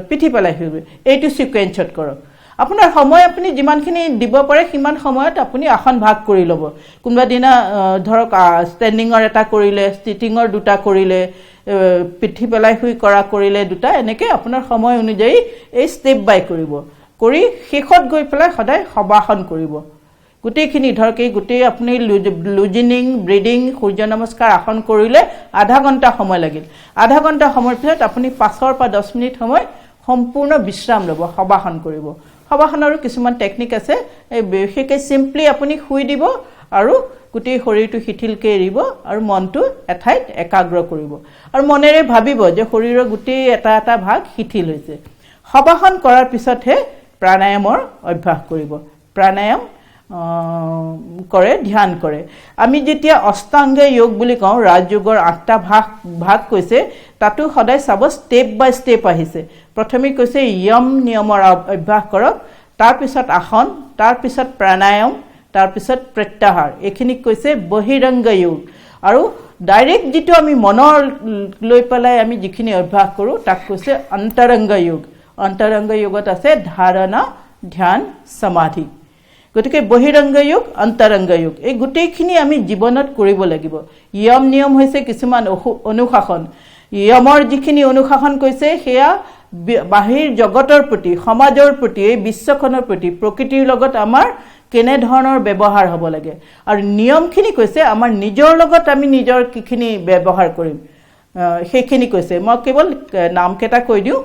পিঠি পেলাই শুই কৰিছোঁ, এইটো ছিকুৱেঞ্চত কৰক। আপোনাৰ সময় আপুনি যিমানখিনি দিব পাৰে সিমান সময়ত আপুনি আসন ভাগ কৰি ল'ব। কোনোবা দিনা ধৰক ষ্টেণ্ডিঙৰ এটা কৰিলে, ছিটিঙৰ 2টা কৰিলে, পিঠি পেলাই শুই কৰা কৰিলে 2টা, এনেকৈ আপোনাৰ সময় অনুযায়ী এই ষ্টেপ বাই কৰিব। কৰি শেষত গৈ পেলাই সদায় শৱাসন কৰিব। গোটেইখিনি ধৰক এই গোটেই আপুনি লুজেনিং, ব্ৰিডিং, সূৰ্য নমস্কাৰ, আসন কৰিলে আধা ঘণ্টা সময় লাগিল। আধা ঘণ্টা সময়ৰ পিছত আপুনি 5 পৰা 10 মিনিট সময় সম্পূৰ্ণ বিশ্ৰাম ল'ব, শৱাসন কৰিব। শৱাসনৰো কিছুমান টেকনিক আছে, বিশেষকৈ চিম্পলি আপুনি শুই দিব আৰু গোটেই শৰীৰটো শিথিলকৈ এৰিব আৰু মনটো এঠাইত একাগ্ৰ কৰিব, আৰু মনেৰে ভাবিব যে শৰীৰৰ গোটেই এটা এটা ভাগ শিথিল হৈছে। শৱাসন কৰাৰ পিছতহে প্ৰাণায়ামৰ অভ্যাস কৰিব। প্ৰাণায়াম কৰে, ধ্যান কৰে। আমি যেতিয়া অষ্টাংগ যোগ বুলি কওঁ, ৰাজযোগৰ 8টা ভাগ কৈছে, তাতো সদায় চাব ষ্টেপ বাই ষ্টেপ আহিছে। প্ৰথমে কৈছে য়ম নিয়মৰ অভ্যাস কৰক, তাৰপিছত আসন, তাৰপিছত প্ৰাণায়াম, তাৰপিছত প্ৰত্যাহাৰ, এইখিনিক কৈছে বহিৰংগ যোগ। আৰু ডাইৰেক্ট যিটো আমি মনৰ লৈ পেলাই আমি যিখিনি অভ্যাস কৰোঁ তাক কৈছে অন্তৰংগ যোগ। অন্তৰংগ যোগত আছে ধাৰণা, ধ্যান, সমাধি। গতিকে বহিৰংগ যোগ, অন্তৰংগ যোগ, এই গোটেইখিনি আমি জীৱনত কৰিব লাগিব। য়ম নিয়ম হৈছে কিছুমান অনুশাসন। য়মৰ যিখিনি অনুশাসন কৈছে সেয়া বাহিৰ জগতৰ প্ৰতি, সমাজৰ প্ৰতি, এই বিশ্বখনৰ প্ৰতি, প্ৰকৃতিৰ লগত আমাৰ কেনেধৰণৰ ব্যৱহাৰ হ'ব লাগে। আৰু নিয়মখিনি কৈছে আমাৰ নিজৰ লগত আমি নিজৰ কিখিনি ব্যৱহাৰ কৰিম সেইখিনি কৈছে। মই কেৱল নামকেইটা কৈ দিওঁ।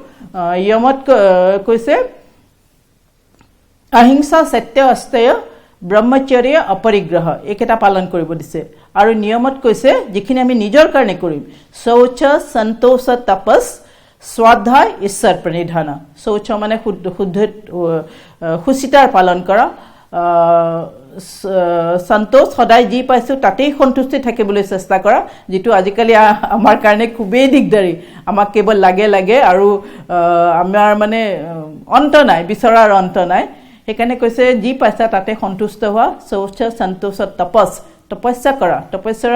য়মত কৈছে অহিংসা, সত্য, অস্তেয়, ব্ৰহ্মচৰ্য, অপৰিগ্ৰহ, এইকেইটা পালন কৰিব দিছে। আৰু নিয়মত কৈছে যিখিনি আমি নিজৰ কাৰণে কৰিম, শৌচ, সন্তোষ, তপস, স্বাধ্যায়, ঈশ্বৰ প্ৰণিধান। শৌচ মানে সুচিতাৰ পালন কৰা, সন্তোষ সদায় যি পাইছোঁ তাতেই সন্তুষ্টি থাকিবলৈ চেষ্টা কৰা, যিটো আজিকালি আমাৰ কাৰণে খুবেই দিগদাৰী। আমাক কেৱল লাগে আৰু আমাৰ মানে অন্ত নাই, বিচৰাৰ অন্ত নাই। সেইকাৰণে কৈছে যি পাইছা তাতে সন্তুষ্ট হোৱা। শৌচ, সন্তোষ, তপস, তপস্যা কৰা। তপস্যা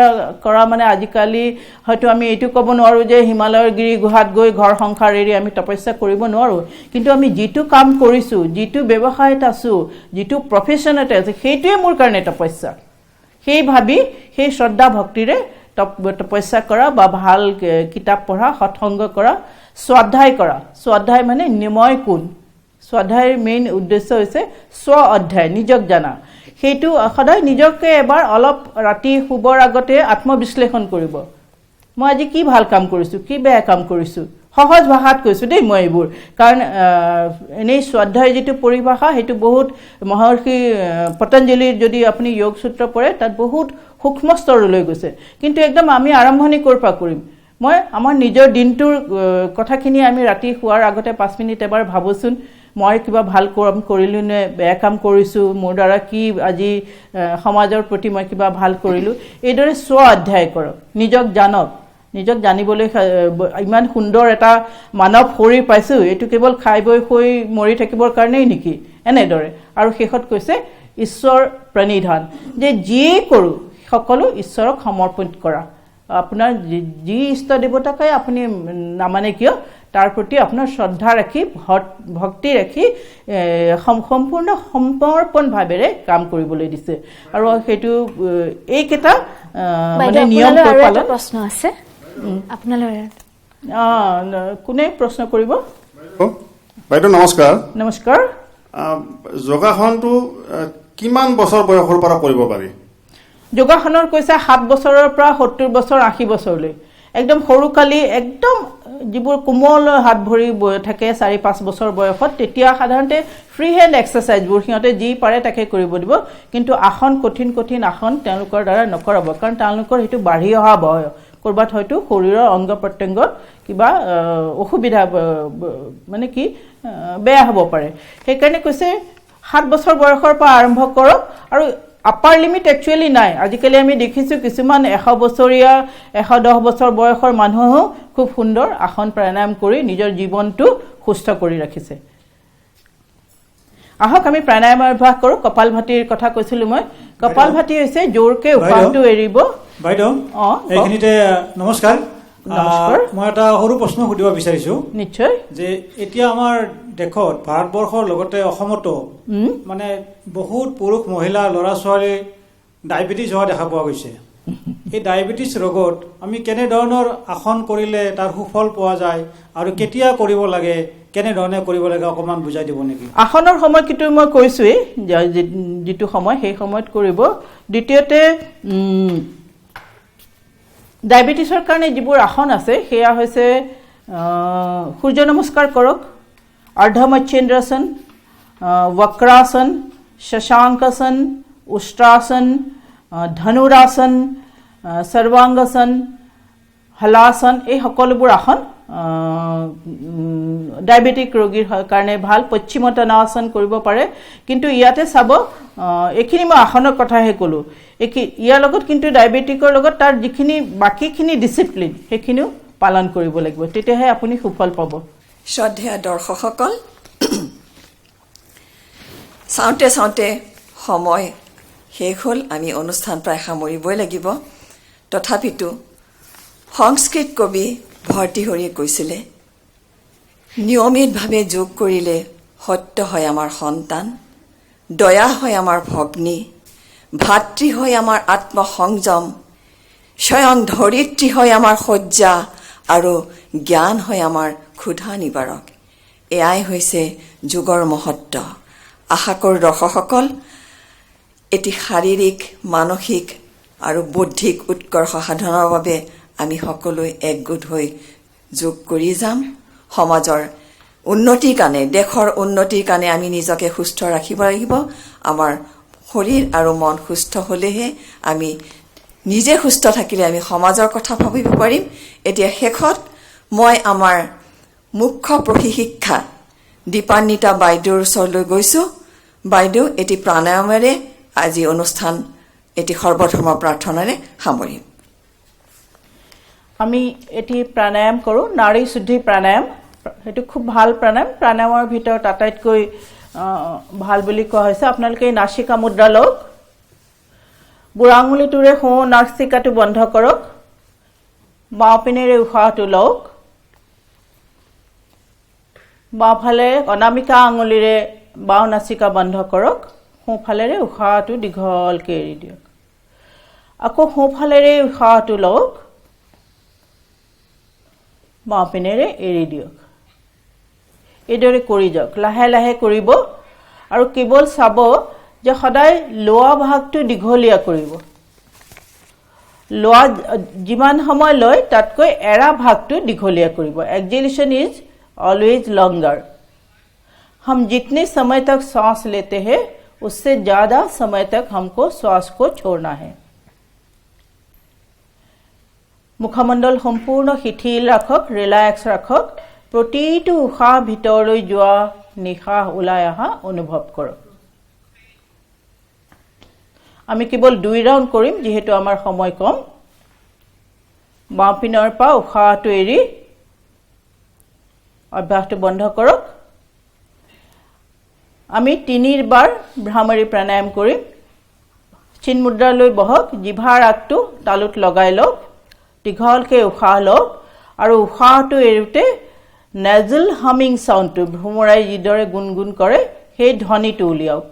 কৰা মানে আজিকালি হয়তো আমি এইটো ক'ব নোৱাৰোঁ যে হিমালয়ৰ গিৰি গুহাত গৈ ঘৰ সংসাৰ এৰি আমি তপস্যা কৰিব নোৱাৰোঁ, কিন্তু আমি যিটো কাম কৰিছোঁ, যিটো ব্যৱসায়ত আছোঁ, যিটো প্ৰফেশ্যনতে আছোঁ, সেইটোৱে মোৰ কাৰণে তপস্যা। সেই ভাবি সেই শ্ৰদ্ধা ভক্তিৰে তপস্যা কৰা বা ভাল কিতাপ পঢ়া, সৎসংগ কৰা, স্বাধ্যায় মানে নিময় কোণ। স্বাধ্যায়ৰ মেইন উদ্দেশ্য হৈছে স্ব অধ্যায়, নিজক জানা। সেইটো সদায় নিজকে এবাৰ অলপ ৰাতি শুবৰ আগতে আত্মবিশ্লেষণ কৰিব। মই আজি কি ভাল কাম কৰিছোঁ, কি বেয়া কাম কৰিছোঁ, সহজ ভাষাত কৈছোঁ দেই মই এইবোৰ, কাৰণ এনেই স্বাধ্যায় যিটো পৰিভাষা সেইটো বহুত মহৰ্ষি পতঞ্জলীৰ যদি আপুনি যোগ সূত্ৰ পঢ়ে তাত বহুত সূক্ষ্ম স্তৰলৈ গৈছে। কিন্তু একদম আমি আৰম্ভণি ক'ৰ পৰা কৰিম? মই আমাৰ নিজৰ দিনটোৰ কথাখিনি আমি ৰাতি শোৱাৰ আগতে 5 মিনিট এবাৰ ভাবোচোন, মই কিবা ভাল কাম কৰিলোঁ নে বেয়া কাম কৰিছোঁ, মোৰ দ্বাৰা কি আজি সমাজৰ প্ৰতি মই কিবা ভাল কৰিলোঁ। এইদৰে স্ব অধ্যায় কৰক, নিজক জানক। নিজক জানিবলৈ ইমান সুন্দৰ এটা মানৱ শৰীৰ পাইছোঁ, এইটো কেৱল খাই বৈ শুই মৰি থাকিবৰ কাৰণেই নেকি? এনেদৰে। আৰু শেষত কৈছে ঈশ্বৰ প্ৰণিধান, যে যিয়েই কৰোঁ সকলো ঈশ্বৰক সমৰ্পিত কৰা। আপোনাৰ যি ইষ্ট দেৱতাকে আপুনি নামানে কিয় তাৰ প্ৰতি আপোনাৰ শ্ৰদ্ধা ৰাখি, ভক্তি ৰাখি সম্পূৰ্ণ সমৰ্পণ ভাৱেৰে কাম কৰিবলৈ দিছে। আৰু সেইটো এইকেইটা মানে নিয়ম পালন। প্ৰশ্ন আছে আপোনালৈ, কোনে প্ৰশ্ন কৰিব? বাইদেউ নমস্কাৰ। নমস্কাৰ। যোগাসনটো কিমান বছৰ বয়সৰ পৰা কৰিব পাৰি? যোগাসনৰ কৈছে 7 বছৰৰ পৰা 70 বছৰ 80 বছৰলৈ। একদম সৰুকালি একদম যিবোৰ কোমল হাত ভৰি থাকে 4-5 বছৰ বয়সত, তেতিয়া সাধাৰণতে ফ্ৰী হেণ্ড এক্সাৰচাইজবোৰ সিহঁতে যি পাৰে তাকে কৰিব দিব। কিন্তু আসন, কঠিন আসন তেওঁলোকৰ দ্বাৰা নকৰাব, কাৰণ তেওঁলোকৰ সেইটো বাঢ়ি অহা বয়স। ক'ৰবাত হয়তো শৰীৰৰ অংগ প্ৰত্যংগত কিবা অসুবিধা মানে কি বেয়া হ'ব পাৰে। সেইকাৰণে কৈছে 7 বছৰ বয়সৰ পৰা আৰম্ভ কৰক। আৰু আপাৰ লিমিট একচুৱেলি নাই। আজিকালি আমি দেখিছোঁ কিছুমান 100 বছৰীয়া 110 বছৰ বয়সৰ মানুহেও খুব সুন্দৰ আসন প্ৰাণায়াম কৰি নিজৰ জীৱনটো সুস্থ কৰি ৰাখিছে। আহক আমি প্ৰাণায়াম অভ্যাস কৰোঁ। কপালভাতিৰ কথা কৈছিলোঁ মই। কপালভাতি হৈছে জোৰকে উশাহটো এৰিব। বাইদেউ এইখিনিতে নমস্কাৰ। মই এটা সৰু প্ৰশ্ন সুধিব বিচাৰিছোঁ। নিশ্চয়। যে এতিয়া আমাৰ দেশত, ভাৰতবৰ্ষৰ লগতে অসমতো মানে বহুত পুৰুষ, মহিলা, ল'ৰা ছোৱালী ডায়েবেটিছ হোৱা দেখা পোৱা গৈছে। এই ডায়েবেটিছ ৰোগত আমি কেনেধৰণৰ আসন কৰিলে তাৰ সুফল পোৱা যায় আৰু কেতিয়া কৰিব লাগে, কেনেধৰণে কৰিব লাগে অকণমান বুজাই দিব নেকি? আসনৰ সময় কিন্তু মই কৈছোঁৱেই, যিটো সময় সেই সময়ত কৰিব। দ্বিতীয়তে ডায়েবেটিছৰ কাৰণে যিবোৰ আসন আছে সেয়া হৈছে সূৰ্য নমস্কাৰ কৰক, অৰ্ধমচ্ছেন্দ্ৰাসন, বক্ৰাসন, শশাংকাসন, উষ্ট্ৰাসন, ধনুৰাসন, সৰ্বাংগাসন, হলাসন, এই সকলোবোৰ আসন ডায়েবেটিক ৰোগীৰ কাৰণে ভাল। পশ্চিমোত্তানাসন কৰিব পাৰে। কিন্তু ইয়াতে চাব, এইখিনি মই আসনৰ কথাহে ক'লোঁ। ইয়াৰ লগত কিন্তু ডায়েবেটিকৰ লগত তাৰ যিখিনি বাকীখিনি ডিচিপ্লিন সেইখিনিও পালন কৰিব লাগিব, তেতিয়াহে আপুনি সুফল পাব। শ্ৰদ্ধেয় দৰ্শকসকল, চাওঁতে চাওঁতে সময় শেষ হ'ল। আমি অনুষ্ঠান প্ৰায় সামৰিবই লাগিব। তথাপিতো সংস্কৃত কবি ভৰ্তৃহৰিয়ে কৈছিলে, নিয়মিতভাৱে যোগ কৰিলে সত্য হয় আমাৰ সন্তান, দয়া হয় আমাৰ ভগ্নী, ভাতৃ হয় আমাৰ আত্মসংযম, স্বয়ং ধৰিত্ৰী হয় আমাৰ শয্যা আৰু জ্ঞান হয় আমাৰ ক্ষুধা নিবাৰক। এয়াই হৈছে যোগৰ মহত্ব। আশা কৰোঁ দৰ্শকসকল, এটি শাৰীৰিক, মানসিক আৰু বৌদ্ধিক উৎকৰ্ষ সাধনৰ বাবে আমি সকলোৱে একগোট হৈ যোগ কৰি যাম। সমাজৰ উন্নতিৰ কাৰণে, দেশৰ উন্নতিৰ কাৰণে আমি নিজকে সুস্থ ৰাখিব লাগিব। আমাৰ শৰীৰ আৰু মন সুস্থ হ'লেহে, আমি নিজে সুস্থ থাকিলে আমি সমাজৰ কথা ভাবিব পাৰিম। এতিয়া শেষত মই আমাৰ মুখ্য প্ৰশিক্ষিকা দীপান্বিতা বাইদেউৰ ওচৰলৈ গৈছোঁ। বাইদেউ এটি প্ৰাণায়ামেৰে আজি অনুষ্ঠান এটি সৰ্বধৰ্ম প্ৰাৰ্থনাৰে সামৰিম। আমি এটি প্ৰাণায়াম কৰোঁ, নাৰী শুদ্ধি প্ৰাণায়াম। সেইটো খুব ভাল প্ৰাণায়াম। প্ৰাণায়ামৰ ভিতৰত আটাইতকৈ ভাল বুলি কোৱা হৈছে, আপোনালোকে এই নাচিকা মুদ্ৰা লওক। বুঢ়া আঙুলিটোৰে সোঁ নাচিকাটো বন্ধ কৰক, বাওঁ পিনেৰে উশাহটো লওক, বাওঁফালে অনামিকা আঙুলিৰে বাওঁ নাচিকা বন্ধ কৰক, সোঁফালেৰে উশাহটো দীঘলকৈ এৰি দিয়ক। আকৌ সোঁফালেৰে উশাহটো লওক, বাওঁ পিনেৰে এৰি দিয়ক। এইদৰে কৰি যাওক, লাহে লাহে কৰিব আৰু কেৱল চাব যে সদায় লোৱা ভাগটো দীঘলীয়া কৰিব। লোৱা যিমান সময় লয় তাতকৈ এৰা ভাগটো দীঘলীয়া কৰিব। Exhalation is always longer. हम जितने समय तक सांस लेते हैं उससे ज्यादा समय तक हमको श्वास को छोड़ना है। मुखमंडल सम्पूर्ण शिथिल राखक, रिलैक्स राखक। प्रतिটো উশাহ ভিতৰলৈ যোৱা, নিশাহ ওলাই অহা অনুভৱ কৰক। আমি কেৱল 2 ৰাউণ্ড কৰিম যিহেতু আমাৰ সময় কম। বাওঁ পিনৰ পৰা উশাহটো এৰি অভ্যাসটো বন্ধ কৰক। আমি 3 বাৰ ভ্ৰামৰী প্ৰাণায়াম কৰিম। চিন মুদ্ৰালৈ বহক, জিভাৰ আগটো তালুত লগাই লওক, দীঘলকৈ উশাহ লওক আৰু উশাহটো এৰোতে নেজল হামিং সাউণ্ডটো, ভ্ৰমৰাই যিদৰে গুণগুণ কৰে সেই ধ্বনিটো উলিয়াওক।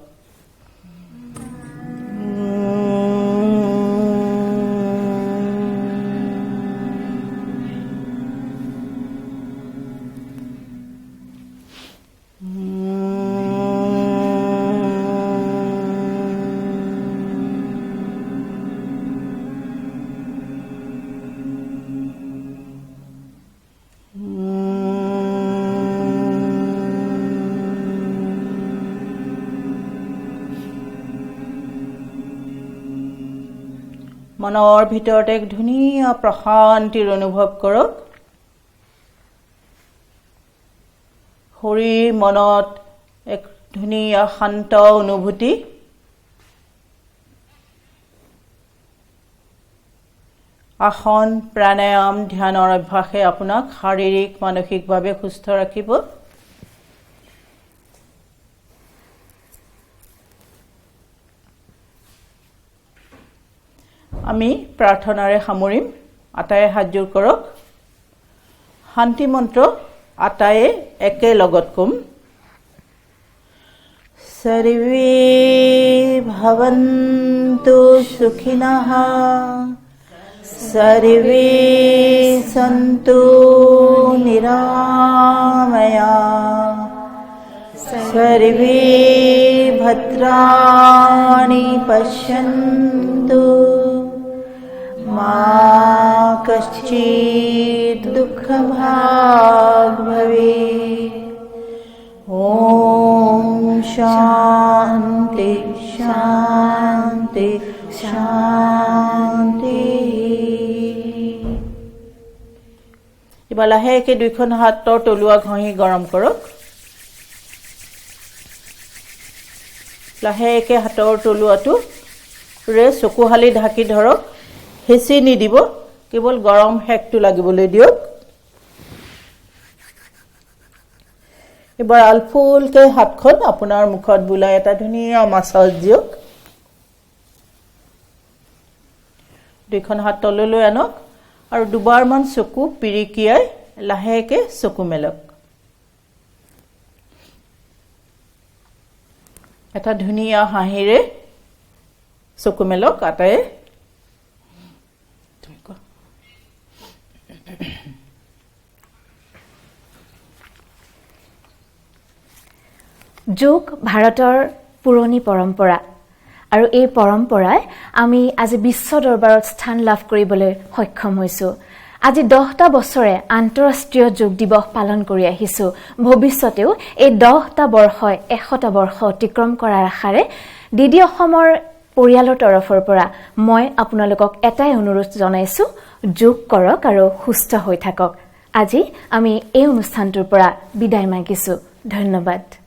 মনৰ ভিতৰত এক ধুনীয়া প্ৰশান্তিৰ অনুভৱ কৰক। শৰীৰ মনত এক ধুনীয়া শান্ত অনুভূতি। আসন, প্ৰাণায়াম, ধ্যানৰ অভ্যাসে আপোনাক শাৰীৰিক মানসিকভাৱে সুস্থ ৰাখিব। আমি প্ৰাৰ্থনাৰে সামৰিম। আটায়ে হাতযোৰ কৰক। শান্তি মন্ত্ৰ আটায়ে একে লগত কম। সৰ্বে ভৱন্তু সুখিনঃ, সৰ্বে সন্তু নিৰাময়াঃ, সৰ্বে ভদ্ৰাণি পশ্যন্তু মা কশ্চিৎ দুঃখভাগ্ ভবেৎ। ওম শান্তি শান্তি শান্তি। এবাৰ লাহেকৈ দুইখন হাতৰ তলুৱা ঘঁহি গৰম কৰক। লাহেকৈ হাতৰ তলুৱাটোৰে চকুহালি ঢাকি ধৰক। হেঁচি নিদিব, কেৱল গৰম সেকটো লাগিবলৈ দিয়ক। এবাৰ আলফুলকৈ হাতখন আপোনাৰ মুখত বুলাই এটা ধুনীয়া মাছাজ দিয়ক। দুইখন হাত তললৈ আনক আৰু দুবাৰমান চকু পিৰিকিয়াই লাহেকৈ চকু মেলক। এটা ধুনীয়া হাঁহিৰে চকু মেলক আটায়ে। যোগ ভাৰতৰ পুৰণি পৰম্পৰা আৰু এই পৰম্পৰাই আমি আজি বিশ্ব দৰবাৰত স্থান লাভ কৰিবলৈ সক্ষম হৈছোঁ। আজি 10টা বছৰে আন্তঃৰাষ্ট্ৰীয় যোগ দিৱস পালন কৰি আহিছোঁ। ভৱিষ্যতেও এই 10টা বৰ্ষই 100টা বৰ্ষ অতিক্ৰম কৰাৰ আশাৰে ডিডি অসমৰ পৰিয়ালৰ তৰফৰ পৰা মই আপোনালোকক এটাই অনুৰোধ জনাইছোঁ, যোগ কৰক আৰু সুস্থ হৈ থাকক। আজি আমি এই অনুষ্ঠানটোৰ পৰা বিদায় মাগিছোঁ। ধন্যবাদ।